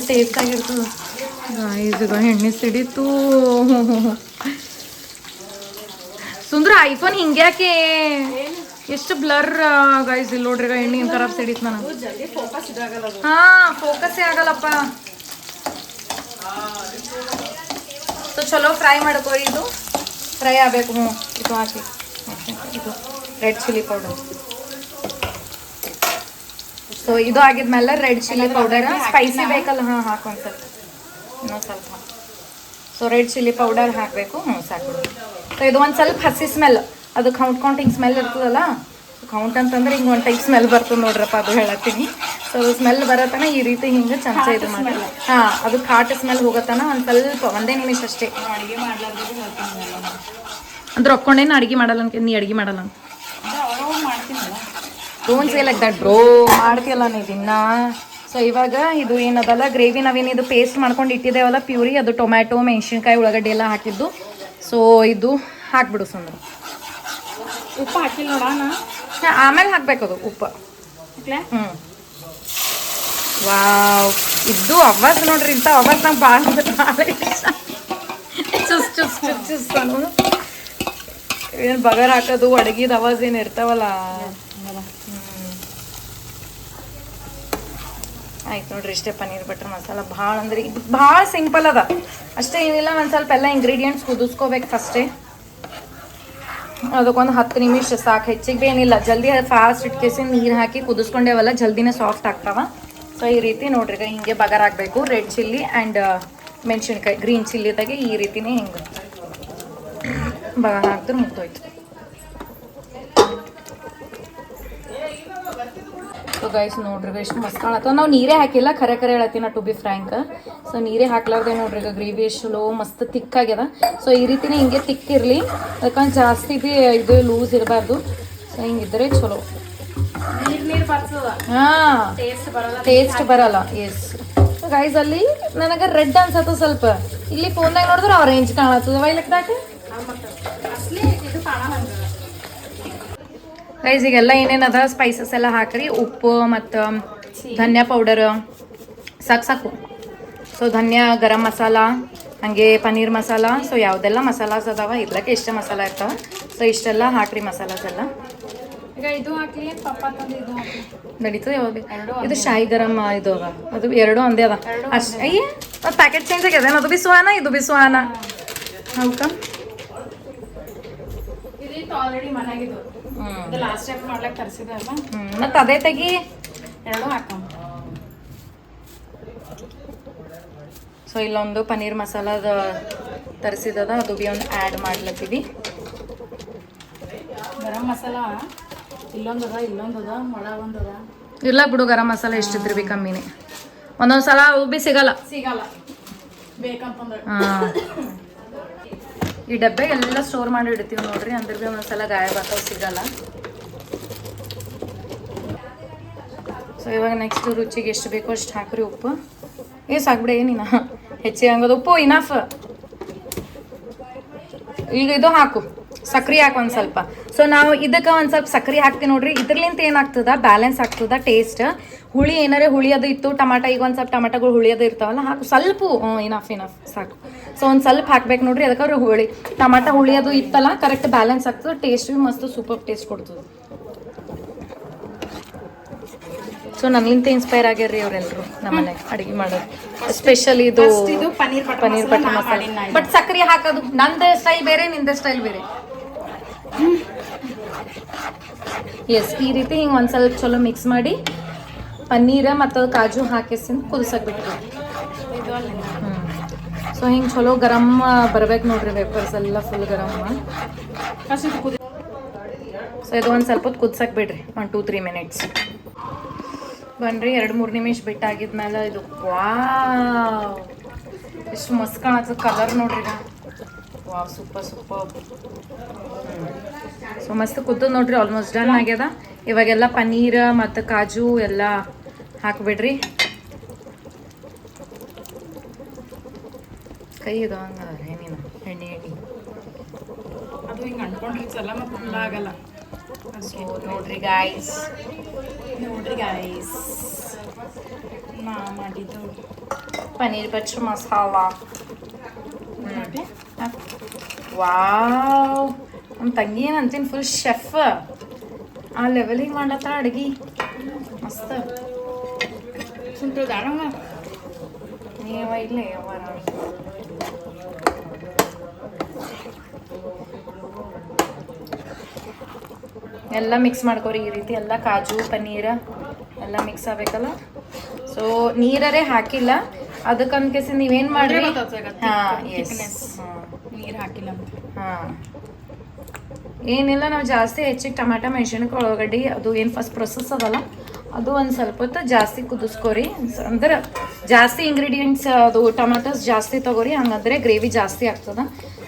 ಟೇಸ್ಟ್ ಆಗಿರ್ತದೆ. ಇದು ಎಣ್ಣೆ ಸಿಡಿತು ಸುಂದ್ರ. ಐಫೋನ್ ಹಿಂಗೆ ಯಾಕೆ ಎಷ್ಟು ಬ್ಲರ್ ಗೈಸ್ ಇಲ್ಲಿ ನೋಡ್ರಿ. ಎಣ್ಣೆ ಖರಾಬ್ ಸಿಡಿತು ನನಗೆ. ಹಾಂ ಫೋಕಸ್ಸೇ ಆಗಲ್ಲಪ್ಪ. ಸೊ ಚಲೋ ಫ್ರೈ ಮಾಡ್ಕೋರಿ. ಇದು ಫ್ರೈ ಆಗಬೇಕು. ಇದು ಹಾಕಿ ಇದು ರೆಡ್ ಚಿಲ್ಲಿ ಪೌಡರ್. ಸೊ ಇದು ಆಗಿದ್ಮೇಲೆ ರೆಡ್ ಚಿಲ್ಲಿ ಪೌಡರ್ ಸ್ಪೈಸಿ ಬೇಕಲ್ಲ, ಹಾಂ ಹಾಕೊಂಡು ಸ್ವಲ್ಪ ಇನ್ನೊಂದು ಸ್ವಲ್ಪ. ಸೊ ರೆಡ್ ಚಿಲ್ಲಿ ಪೌಡರ್ ಹಾಕಬೇಕು. ಸಾಕು. ಸೊ ಇದು ಒಂದು ಸ್ವಲ್ಪ ಹಸಿ ಸ್ಮೆಲ್, ಅದು ಕೌಂಟಿಂಗ್ ಸ್ಮೆಲ್ ಇರ್ತದಲ್ಲ. ಕೌಂಟ್ ಅಂತಂದ್ರೆ ಹಿಂಗೆ ಒಂದು ಟೈಪ್ ಸ್ಮೆಲ್ ಬರ್ತದೆ ನೋಡ್ರಪ್ಪ, ಅದು ಹೇಳತ್ತೀನಿ. ಸೊ ಅದು ಸ್ಮೆಲ್ ಬರತ್ತನ ಈ ರೀತಿ ಹಿಂಗೆ ಚಮಚ ಇದು ಮಾಡಿ ಹಾಂ ಅದು ಖಾಟ ಸ್ಮೆಲ್ ಹೋಗತ್ತನ ಒಂದು ಸ್ವಲ್ಪ 1 ನಿಮಿಷ ಅಷ್ಟೇ. ಅಂದ್ರೆ ಒಕ್ಕೊಂಡೇನು ಅಡುಗೆ ಮಾಡಲ್ಲ ಅಂತ ನೀ ಅಡುಗೆ ಮಾಡಲ್ಲ ಅಂತ don't say like that bro. ಮಾಡ್ತೀಯಲ್ಲ ನೀ ದಿನ. ಸೊ ಇವಾಗ ಇದು ಏನದಲ್ಲ ಗ್ರೇವಿ ನಾವೇನಿದು ಪೇಸ್ಟ್ ಮಾಡ್ಕೊಂಡು ಇಟ್ಟಿದ್ದೇವಲ್ಲ ಪ್ಯೂರಿ, ಅದು ಟೊಮ್ಯಾಟೊ ಮೆಣಸಿನ್ಕಾಯಿ ಉಳ್ಳಾಗಡ್ಡಿ ಎಲ್ಲ ಹಾಕಿದ್ದು. ಸೊ ಇದು ಹಾಕ್ಬಿಡು ಸುಂದರ. ಉಪ್ಪು ಹಾಕಿಲ್ಲ ನೋಡೋಣ. ಆಮೇಲೆ ಹಾಕ್ಬೇಕು ಅದು ಉಪ್ಪು. ವಾವ್, ಇದು ಅವಾಜ್ ನೋಡ್ರಿ. ಇಂಥ ಅವಾಜ್ ನಂಗೆ ಭಾಳ ಇಷ್ಟ. ಚುಸ್ ಏನು ಬಗರ್ ಹಾಕೋದು ಅಡುಗೆದು ಅವಾಜ್ ಏನು ಇರ್ತಾವಲ್ಲ. ಆಯ್ತು ನೋಡ್ರಿ, ಇಷ್ಟೇ ಪನ್ನೀರ್ ಬಟರ್ ಮಸಾಲ. ಭಾಳ ಅಂದ್ರೆ ಇದು ಭಾಳ ಸಿಂಪಲ್ ಅದ ಅಷ್ಟೇ, ಏನಿಲ್ಲ. ಒಂದು ಸ್ವಲ್ಪ ಎಲ್ಲ ಇಂಗ್ರೀಡಿಯೆಂಟ್ಸ್ ಕುದಿಸ್ಕೋಬೇಕು ಫಸ್ಟೇ. ಅದಕ್ಕೊಂದು 10 ನಿಮಿಷ ಸಾಕು, ಹೆಚ್ಚಿಗೆ ಭೀ ಏನಿಲ್ಲ. ಜಲ್ದಿ ಫಾಸ್ಟ್ ಇಟ್ಕೇಸಿ ನೀರು ಹಾಕಿ ಕುದಿಸ್ಕೊಂಡೇವಲ್ಲ ಜಲ್ದಿನೇ ಸಾಫ್ಟ್ ಆಗ್ತಾವ. ಸೊ ಈ ರೀತಿ ನೋಡ್ರಿ ಹಿಂಗೆ ಬಗಾರ್ ಹಾಕಬೇಕು. ರೆಡ್ ಚಿಲ್ಲಿ ಆ್ಯಂಡ್ ಮೆಣಸಿನ್ಕಾಯಿ ಗ್ರೀನ್ ಚಿಲ್ಲಿದಾಗೆ ಈ ರೀತಿನೇ ಹಿಂಗೆ ಬಗಾರ್ ಹಾಕಿದ್ರೆ ಮುಗ್ದೋಯ್ತು. ಸೊ ಗೈಸ್ ನೋಡ್ರಿ ಎಷ್ಟು ಮಸ್ತ್ ಕಾಣತ್ತವ. ನಾವು ನೀರೇ ಹಾಕಿಲ್ಲ, ಖರೆ ಹೇಳತ್ತೀನಿ ಟು ಬಿ ಫ್ರ್ಯಾಂಕ್. ಸೊ ನೀರೇ ಹಾಕ್ಲಾರ್ದೆ ನೋಡ್ರಿ ಈಗ ಗ್ರೇವಿ ಎಷ್ಟು ಮಸ್ತ್ ತಿಕ್ಕಾಗ್ಯದ. ಸೊ ಈ ರೀತಿನೇ ಹಿಂಗೆ ತಿಕ್ಕಿರಲಿ, ಯಾಕಂದ್ರೆ ಜಾಸ್ತಿ ಇದು ಲೂಸ್ ಇರಬಾರ್ದು. ಸೊ ಹಿಂಗಿದ್ರೆ ಚಲೋ. ನೀರು ಬರ್ತದ ಹಾ ಟೇಸ್ಟ್ ಬರಲ್ಲ ಎಸ್ ಗೈಸ್ ಅಲ್ಲಿ ನನಗೆ ರೆಡ್ ಅನ್ಸತ್ತ ಸ್ವಲ್ಪ ಇಲ್ಲಿ ಫೋನ್ದಾಗ ನೋಡಿದ್ರೆ ಆರೆಂಜ್ ಕಾಣತ್ತದ ವೈಲಕ್ದಾಗ ಅಸಲಿ ಇದು ಕಾಣಲ್ಲ ಗೈಸ್ ಈಗೆಲ್ಲ ಏನೇನದ ಸ್ಪೈಸಸ್ ಎಲ್ಲ ಹಾಕ್ರಿ ಉಪ್ಪು ಮತ್ತು ಧನ್ಯಾ ಪೌಡರ್ ಸಾಕು ಸೊ ಧನ್ಯಾ ಗರಂ ಮಸಾಲ ಹಾಗೆ ಪನ್ನೀರ್ ಮಸಾಲ ಸೊ ಯಾವುದೆಲ್ಲ ಮಸಾಲಾಸ್ ಅದಾವ ಇದ್ಲಕ್ಕೆ ಇಷ್ಟ ಮಸಾಲ ಇರ್ತಾವ ಸೊ ಇಷ್ಟೆಲ್ಲ ಹಾಕ್ರಿ ಮಸಾಲಾಸ್ ಎಲ್ಲ ಈಗ ಇದು ಹಾಕ್ಲಿ ಪಪ್ಪ ತಂದು ಇದು ಹಾಕಿ ನಡೀತದೆ ಯಾವಾಗ ಇದು ಶಾಹಿ ಗರಂ ಇದು ಅದ ಅದು ಎರಡು ಒಂದೇ ಅದ ಅಷ್ಟು ಅಯ್ಯ ಅದು ಪ್ಯಾಕೆಟ್ ಚೇಂಜ್ ಆಗ್ಯದ ಅದು ಬಿ ಸುಹಾನ ಇದು ಬಿ ಸುಹಾನ ಹೌಕ ಇದಿತ್ತು ಆಲ್ರೆಡಿ ಮನೆಯಾಗಿದ್ದು ಇದು ಲಾಸ್ಟ್ ಟೈಮ್ ಮಾಡ್ಲಿಕ್ಕೆ ತರಿಸಿದೆ ಅಲ್ಲ ಮತ್ತು ಅದೇ ತೆಗಿ ಎರಡು ಹಾಕಮ್ಮ ಸೊ ಇಲ್ಲೊಂದು ಪನ್ನೀರ್ ಮಸಾಲದ ತರಿಸಿದದ ಅದು ಬಿ ಒಂದು ಆ್ಯಡ್ ಮಾಡ್ಲತ್ತೀವಿ ಗರಂ ಮಸಾಲ ಇಲ್ಲೊಂದದ ಒಳ ಒಂದದ ಇಲ್ಲ ಬಿಡು ಗರಂ ಮಸಾಲ ಎಷ್ಟಿದ್ರಿ ಬಿ ಕಮ್ಮಿನೇ ಒಂದೊಂದು ಸಲ ಅವು ಬಿ ಸಿಗಲ್ಲ ಬೇಕಂತಂದ್ರೆ ಹಾಂ ಈ ಡಬ್ಬೆ ಎಲ್ಲ ಸ್ಟೋರ್ ಮಾಡಿ ಇಡ್ತೀವಿ ನೋಡ್ರಿ ಅಂದ್ರೆ ಬಿ ಒಂದೊಂದ್ಸಲ ಗಾಯ ಬರ್ತಾವ ಸಿಗಲ್ಲ ಸೊ ಇವಾಗ ನೆಕ್ಸ್ಟ್ ರುಚಿಗೆ ಎಷ್ಟು ಬೇಕೋ ಅಷ್ಟು ಹಾಕ್ರಿ ಉಪ್ಪು ಸಾಕ್ಬಿಡಿ ಏನಿನ ಹೆಚ್ಚಿಗೆ ಹಂಗದ ಉಪ್ಪು ಇನಫ್ ಈಗ ಇದು ಹಾಕು ಸಕ್ರೆ ಹಾಕು ಒಂದು ಸ್ವಲ್ಪ ಸೊ ನಾವು ಇದಕ್ಕೆ ಒಂದು ಸ್ವಲ್ಪ ಸಕ್ರೆ ಹಾಕ್ತೀವಿ ನೋಡ್ರಿ ಇದ್ರಲಿಂತ ಏನಾಗ್ತದ ಬ್ಯಾಲೆನ್ಸ್ ಆಗ್ತದ ಟೇಸ್ಟ್ ಹುಳಿ ಏನಾರೇ ಹುಳಿ ಅದು ಇತ್ತು ಟಮಾಟ ಈಗ ಒಂದು ಸ್ವಲ್ಪ ಟಮಾಟಗಳು ಹುಳಿ ಅದು ಇರ್ತಾವಲ್ಲ ಹಾಕು ಸ್ವಲ್ಪ ಇನಫ್ ಸಾಕು ಸೊ ಒಂದು ಸ್ವಲ್ಪ ಹಾಕ್ಬೇಕು ನೋಡ್ರಿ ಅದಕ್ಕೆ ಹುಳಿ ಟಮಾಟ ಹುಳಿ ಅದು ಇತ್ತಲ್ಲ ಕರೆಕ್ಟ್ ಬ್ಯಾಲೆನ್ಸ್ ಆಗ್ತದೆ ಟೇಸ್ಟ್ ಭೀ ಮಸ್ತ್ ಸೂಪರ್ ಟೇಸ್ಟ್ ಕೊಡ್ತದೆ ಸೊ ನನ್ನಿಂತ ಇನ್ಸ್ಪೈರ್ ಆಗ್ಯಾರ್ರಿ ಅವರೆಲ್ಲರೂ ನಮ್ಮನೆ ಅಡುಗೆ ಮಾಡೋದು ಎಸ್ಪೆಷಲಿ ಇದು ಪನ್ನೀರ್ ಬಟರ್ ಮಸಾಲೆ ಬಟ್ ಸಕ್ರೆ ಹಾಕೋದು ನಂದು ಸ್ಟೈಲ್ ಬೇರೆ ನಿಂದ ಸ್ಟೈಲ್ ಬೇರೆ ಎಸ್ ಈ ರೀತಿ ಹಿಂಗೆ ಒಂದು ಸ್ವಲ್ಪ ಚಲೋ ಮಿಕ್ಸ್ ಮಾಡಿ ಪನ್ನೀರ ಮತ್ತು ಕಾಜು ಹಾಕಿಸಿಂದ ಕುದಿಸಕ್ಕೆ ಬಿಟ್ಟು ಸೊ ಹಿಂಗೆ ಚಲೋ ಗರಮ್ ಬರ್ಬೇಕು ನೋಡ್ರಿ ವೇಪರ್ಸ್ ಎಲ್ಲ ಫುಲ್ ಗರಮ್ ಸೊ ಇದು ಒಂದು ಸ್ವಲ್ಪ ಹೊತ್ತು ಕುದಿಸಕ್ಕೆ ಬಿಡ್ರಿ 1-2-3 ಮಿನಿಟ್ಸ್ ಬನ್ರಿ 2-3 ನಿಮಿಷ ಬಿಟ್ಟಾಗಿದ್ಮೇಲೆ ಇದು ವಾವ್ ಎಷ್ಟು ಮಸ್ತ್ ಕಾಣತ್ತದ ಕಲರ್ ನೋಡ್ರಿ ವಾವ್ ಸೂಪರ್ ಸೊ ಮಸ್ತ್ ಕುದ್ದದ ನೋಡ್ರಿ ಆಲ್ಮೋಸ್ಟ್ ಡನ್ ಆಗ್ಯದ ಇವಾಗೆಲ್ಲ ಪನ್ನೀರ್ ಮತ್ತು ಕಾಜು ಎಲ್ಲ ಹಾಕ್ಬಿಡ್ರಿ ಕೈ ಇದು ಹಂಗ ಏನಿನ ಎಣ್ಣೆ ಅದು ಹಿಂಗೆ ಅಂಟ್ಕೊಂಡಿರ್ತಲ್ಲ ಮತ್ತು ಹುಳ ಆಗಲ್ಲ ಸೊ ನೋಡ್ರಿ ಗಾಯ್ಸ್ ನಾ ಮಾಡಿದ್ದು ಪನ್ನೀರ್ ಬಟರ್ ಮಸಾಲ ವಾವ್ ನಮ್ಮ ತಂಗಿ ಏನು ಅಂತೀನಿ ಫುಲ್ ಶೆಫ್ ಆ ಲೆವೆಲಿಗೆ ಮಾಡ್ಲತ್ತಾಳ ಅಡ್ಗೆ ಮಸ್ತ್ ಸುಂಟದಾಳಮ್ಮ ನೀವ ಇಲ್ಲೇ ಯಾವಾರ ಎಲ್ಲ ಮಿಕ್ಸ್ ಮಾಡ್ಕೋರಿ ಈ ರೀತಿ ಎಲ್ಲ ಕಾಜು ಪನ್ನೀರ ಎಲ್ಲ ಮಿಕ್ಸ್ ಆಗ್ಬೇಕಲ್ಲ ಸೊ ನೀರರೇ ಹಾಕಿಲ್ಲ ಅದಕ್ಕಂತ ಕೇಸಿ ನೀವೇನು ಮಾಡ್ರಿ ಹಾಂ ಎಸ್ ನೀರು ಹಾಕಿಲ್ಲ ಅಂತ ಹಾಂ ಏನಿಲ್ಲ ನಾವು ಜಾಸ್ತಿ ಹೆಚ್ಚಿಗೆ ಟಮಾಟ ಮೆಣಸಿನ್ಕಾಯಿ ಉಳ್ಳಾಗಡ್ಡಿ ಅದು ಏನು ಫಸ್ಟ್ ಪ್ರೊಸೆಸ್ ಅದಲ್ಲ ಅದು ಒಂದು ಸ್ವಲ್ಪ ಹೊತ್ತು ಜಾಸ್ತಿ ಕುದಿಸ್ಕೊರಿ ಅಂದ್ರೆ ಜಾಸ್ತಿ ಇಂಗ್ರೀಡಿಯೆಂಟ್ಸ್ ಅದು ಟೊಮಾಟೋಸ್ ಜಾಸ್ತಿ ತೊಗೊರಿ ಹಂಗಂದ್ರೆ ಗ್ರೇವಿ ಜಾಸ್ತಿ ಆಗ್ತದೆ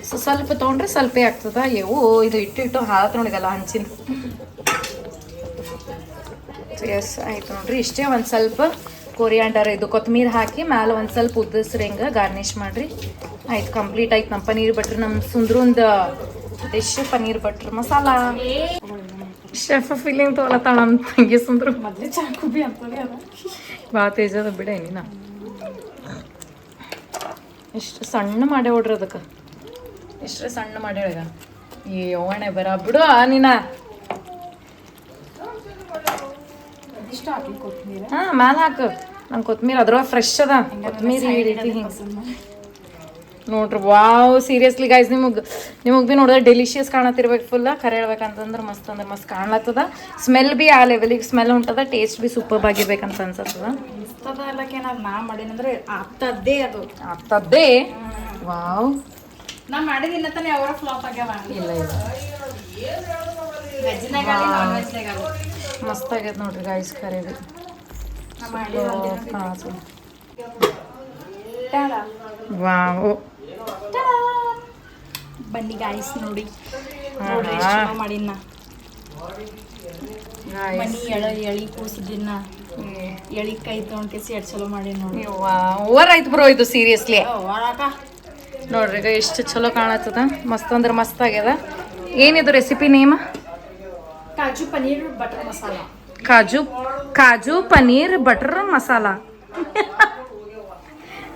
ಸೊ ಸ್ವಲ್ಪ ತೊಗೊಂಡ್ರೆ ಸ್ವಲ್ಪ ಆಗ್ತದೆ ಇವು ಇದು ಇಟ್ಟು ಹಾಳತ್ ನೋಡಿದಲ್ಲ ಹಂಚಿನ ಎಸ್ ಆಯ್ತು ನೋಡ್ರಿ ಇಷ್ಟೇ ಒಂದು ಸ್ವಲ್ಪ ಕೊರಿಯಾಂಡರ್ ಇದು ಕೊತ್ತಂಬರಿ ಹಾಕಿ ಮ್ಯಾಲೆ ಒಂದು ಸ್ವಲ್ಪ ಉದ್ದಿಸ್ರಿ ಹಿಂಗೆ ಗಾರ್ನಿಷ್ ಮಾಡಿರಿ ಆಯ್ತು ಕಂಪ್ಲೀಟ್ ಆಯ್ತು ನಮ್ಮ ಪನ್ನೀರ್ ಬಟ್ರ್ ನಮ್ಮ ಸುಂದ್ರಂದು dish paneer butter masala chef feeling ತೊಗೊಳತ್ತಾಳ ನಮ್ಮ ತಂಗಿ ಸುಂದ್ರು ಮೊದಲೇ ಚಾಕುಬಿ ಅಂತಲೇ ಅದ ಭಾಳ ತೇಜದ ಬಿಡ ನೀನ ಎಷ್ಟು ಸಣ್ಣ ಮಾಡೇ ಹೊಡ್ರಿ ಅದಕ್ಕೆ ಎಷ್ಟೇ ಸಣ್ಣ ಮಾಡ್ಯಾಳಗ ಏ ಒಣೆ ಬರ ಬಿಡು ನೀನ ಇಷ್ಟ ಹಾಕಿ ಕೊತ್ತಂಬರಿ ಹಾಂ ಮ್ಯಾಲೆ ಹಾಕು ನಂಗೆ ಕೊತ್ತಂಬರಿ ಅದ್ರೊಳಗೆ ಫ್ರೆಶ್ ಅದ ಕೊತ್ತಂಬರಿ ಈ ರೀತಿ ಹಿಂಗೆ ನೋಡ್ರಿ ವಾವ್ ಸೀರಿಯಸ್ಲಿ ಗೈಸ್ ನಿಮಗೆ ಭೀ ನೋಡಿದ್ರೆ ಡೆಲಿಷಿಯಸ್ ಕಾಣತ್ತಿರ್ಬೇಕು ಫುಲ್ಲ ಖರೆ ಹೇಳ್ಬೇಕಂತಂದ್ರೆ ಮಸ್ತ್ ಅಂದ್ರೆ ಮಸ್ತ್ ಕಾಣ್ಲತ್ತದ ಸ್ಮೆಲ್ ಭೀ ಆ ಲೆವೆಲಿಗೆ ಸ್ಮೆಲ್ ಹೊಂಟದ ಟೇಸ್ಟ್ ಭೀ ಸೂಪರ್ ಆಗಿರ್ಬೇಕಂತ ಅನ್ಸತ್ತದ ಎಲ್ಲಕ್ಕೇನಾದ್ರು ನಾ ಮಾಡೀನಂದ್ರೆ ಆಗ್ತದ್ದೇ ಅದು ಆಗ್ತದ್ದೇ ವಾವ್ ನಾ ಮಾಡಿದಿಲ್ಲ ತಾನೆ ಅವರ ಫ್ಲಾಪ್ ಆಗ್ಯಾವ ಇಲ್ಲ ಇಲ್ಲ ವೆಜ್ನಾಗಲಿ ನಾನ್ ವೆಜ್ನಾಗಲಿ ಮಸ್ತ್ ಆಗ್ಯದ ನೋಡ್ರಿ ಗೈಸ್ ಖರೆ ಭೀ ವಾವ್ ಬನ್ನಿ ಗಾಯ್ಸ್ ನೋಡಿ ನೋಡ್ರಿ ಎಷ್ಟು ಚಲೋ ಮಾಡಿನ ಮನಿ ಎಳಿ ಕೂಸು ದಿನ ಎಳಿ ಕೈ ತೊಗೊಂಡ್ಕೇಸಿ ಎಡ್ ಚಲೋ ಮಾಡಿ ನೋಡಿ ಓವರ್ ಆಯ್ತು ಬ್ರೋ ಇದು ಸೀರಿಯಸ್ಲಿ ಹೊರಕ ನೋಡ್ರಿ ಈಗ ಎಷ್ಟು ಚಲೋ ಕಾಣತ್ತದ ಮಸ್ತ್ ಅಂದ್ರೆ ಮಸ್ತ್ ಆಗ್ಯದ ಏನಿದು ರೆಸಿಪಿ ನೇಮ್ ಕಾಜು ಪನ್ನೀರ್ ಬಟರ್ ಮಸಾಲ ಕಾಜು ಪನ್ನೀರ್ ಬಟರ್ ಮಸಾಲ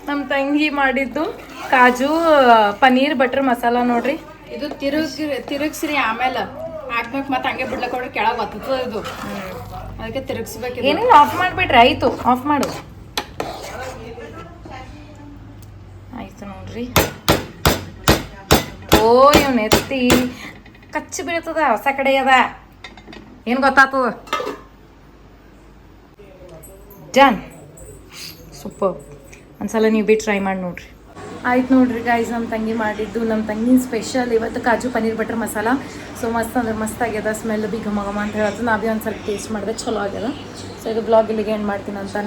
ನಮ್ಮ ತಂಗಿ ಮಾಡಿದ್ದು ಕಾಜು ಪನ್ನೀರ್ ಬಟರ್ ಮಸಾಲ ನೋಡ್ರಿ ಇದು ತಿರುಗಿಸ್ರಿ ಆಮೇಲೆ ಹಾಕ್ಬೇಕು ಮತ್ತೆ ಹಂಗೆ ಬಿಡ್ಲಕ್ಕ ಹೊಡ್ರಿ ಕೆಳಗೆ ಬರ್ತದ ಇದು ಅದಕ್ಕೆ ತಿರುಗಿಸ್ಬೇಕು ಏನಿಲ್ಲ ಆಫ್ ಮಾಡಿಬಿಟ್ರಿ ಆಯ್ತು ಆಫ್ ಮಾಡು ಆಯ್ತು ನೋಡ್ರಿ ಓ ಇವ್ನ ಎತ್ತಿ ಕಚ್ಚಿ ಬೀಳ್ತದ ಹೊಸ ಕಡೆ ಅದ ಏನು ಗೊತ್ತಾಗ್ತದ ಡನ್ ಸೂಪರ್ ಒಂದ್ಸಲ ನೀವು ಭೀ ಟ್ರೈ ಮಾಡಿ ನೋಡ್ರಿ ಆಯ್ತು ನೋಡ್ರಿ ಗೈಸ್ ನಮ್ಮ ತಂಗಿ ಮಾಡಿದ್ದು ನಮ್ಮ ತಂಗಿನ ಸ್ಪೆಷಲ್ ಇವತ್ತು ಕಾಜು ಪನ್ನೀರ್ ಬಟರ್ ಮಸಾಲ ಸೊ ಮಸ್ತ್ ಅಂದ್ರೆ ಮಸ್ತ್ ಆಗ್ಯದ ಸ್ಮೆಲ್ ಭೀ ಘಮ ಘಮ ಅಂತ ಹೇಳತ್ತು ನಾ ಭೀ ಒಂದು ಸ್ವಲ್ಪ ಟೇಸ್ಟ್ ಮಾಡಿದೆ ಚಲೋ ಆಗ್ಯದ ಸೊ ಇದು ಬ್ಲಾಗ್ ಇಲ್ಲಿಗೆ ಎಂಡ್ ಮಾಡ್ತೀನಿ ಅಂತ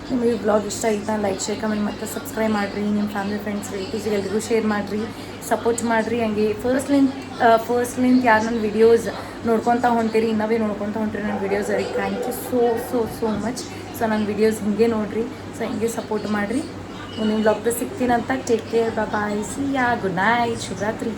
ನಿಮಗೆ ಈ ಬ್ಲಾಗ್ ಇಷ್ಟ ಆಯ್ತಾ ಲೈಕ್ ಶೇರ್ ಕಮೆಂಟ್ ಮತ್ತು ಸಬ್ಸ್ಕ್ರೈಬ್ ಮಾಡಿರಿ ನಿಮ್ಮ ಫ್ಯಾಮಿಲಿ ಫ್ರೆಂಡ್ಸ್ ರಿಲೇಟಿವ್ಸ್ಗೆ ಎಲ್ರಿಗೂ ಶೇರ್ ಮಾಡಿರಿ ಸಪೋರ್ಟ್ ಮಾಡಿರಿ ಹಂಗೆ ಫಸ್ಟ್ಲಿಂದ ಯಾರು ನನ್ನ ವೀಡಿಯೋಸ್ ನೋಡ್ಕೊತಾ ಹೊಂಟಿರಿ ಇನ್ನೂ ಭೀ ನೋಡ್ಕೊತಾ ಹೊಂಟಿರಿ ನನ್ನ ವೀಡಿಯೋಸ್ ಅವ್ರಿಗೆ thank you so much so ನನ್ನ ವೀಡಿಯೋಸ್ ಹಿಂಗೆ ನೋಡಿರಿ ಸೊ ಹಿಂಗೆ ಸಪೋರ್ಟ್ ಮಾಡಿರಿ ಮುಂದಿನ ಬ್ಲಾಗ್ದು ಸಿಗ್ತೀನಂತ take care bye see ya good night ಶುಭರಾತ್ರಿ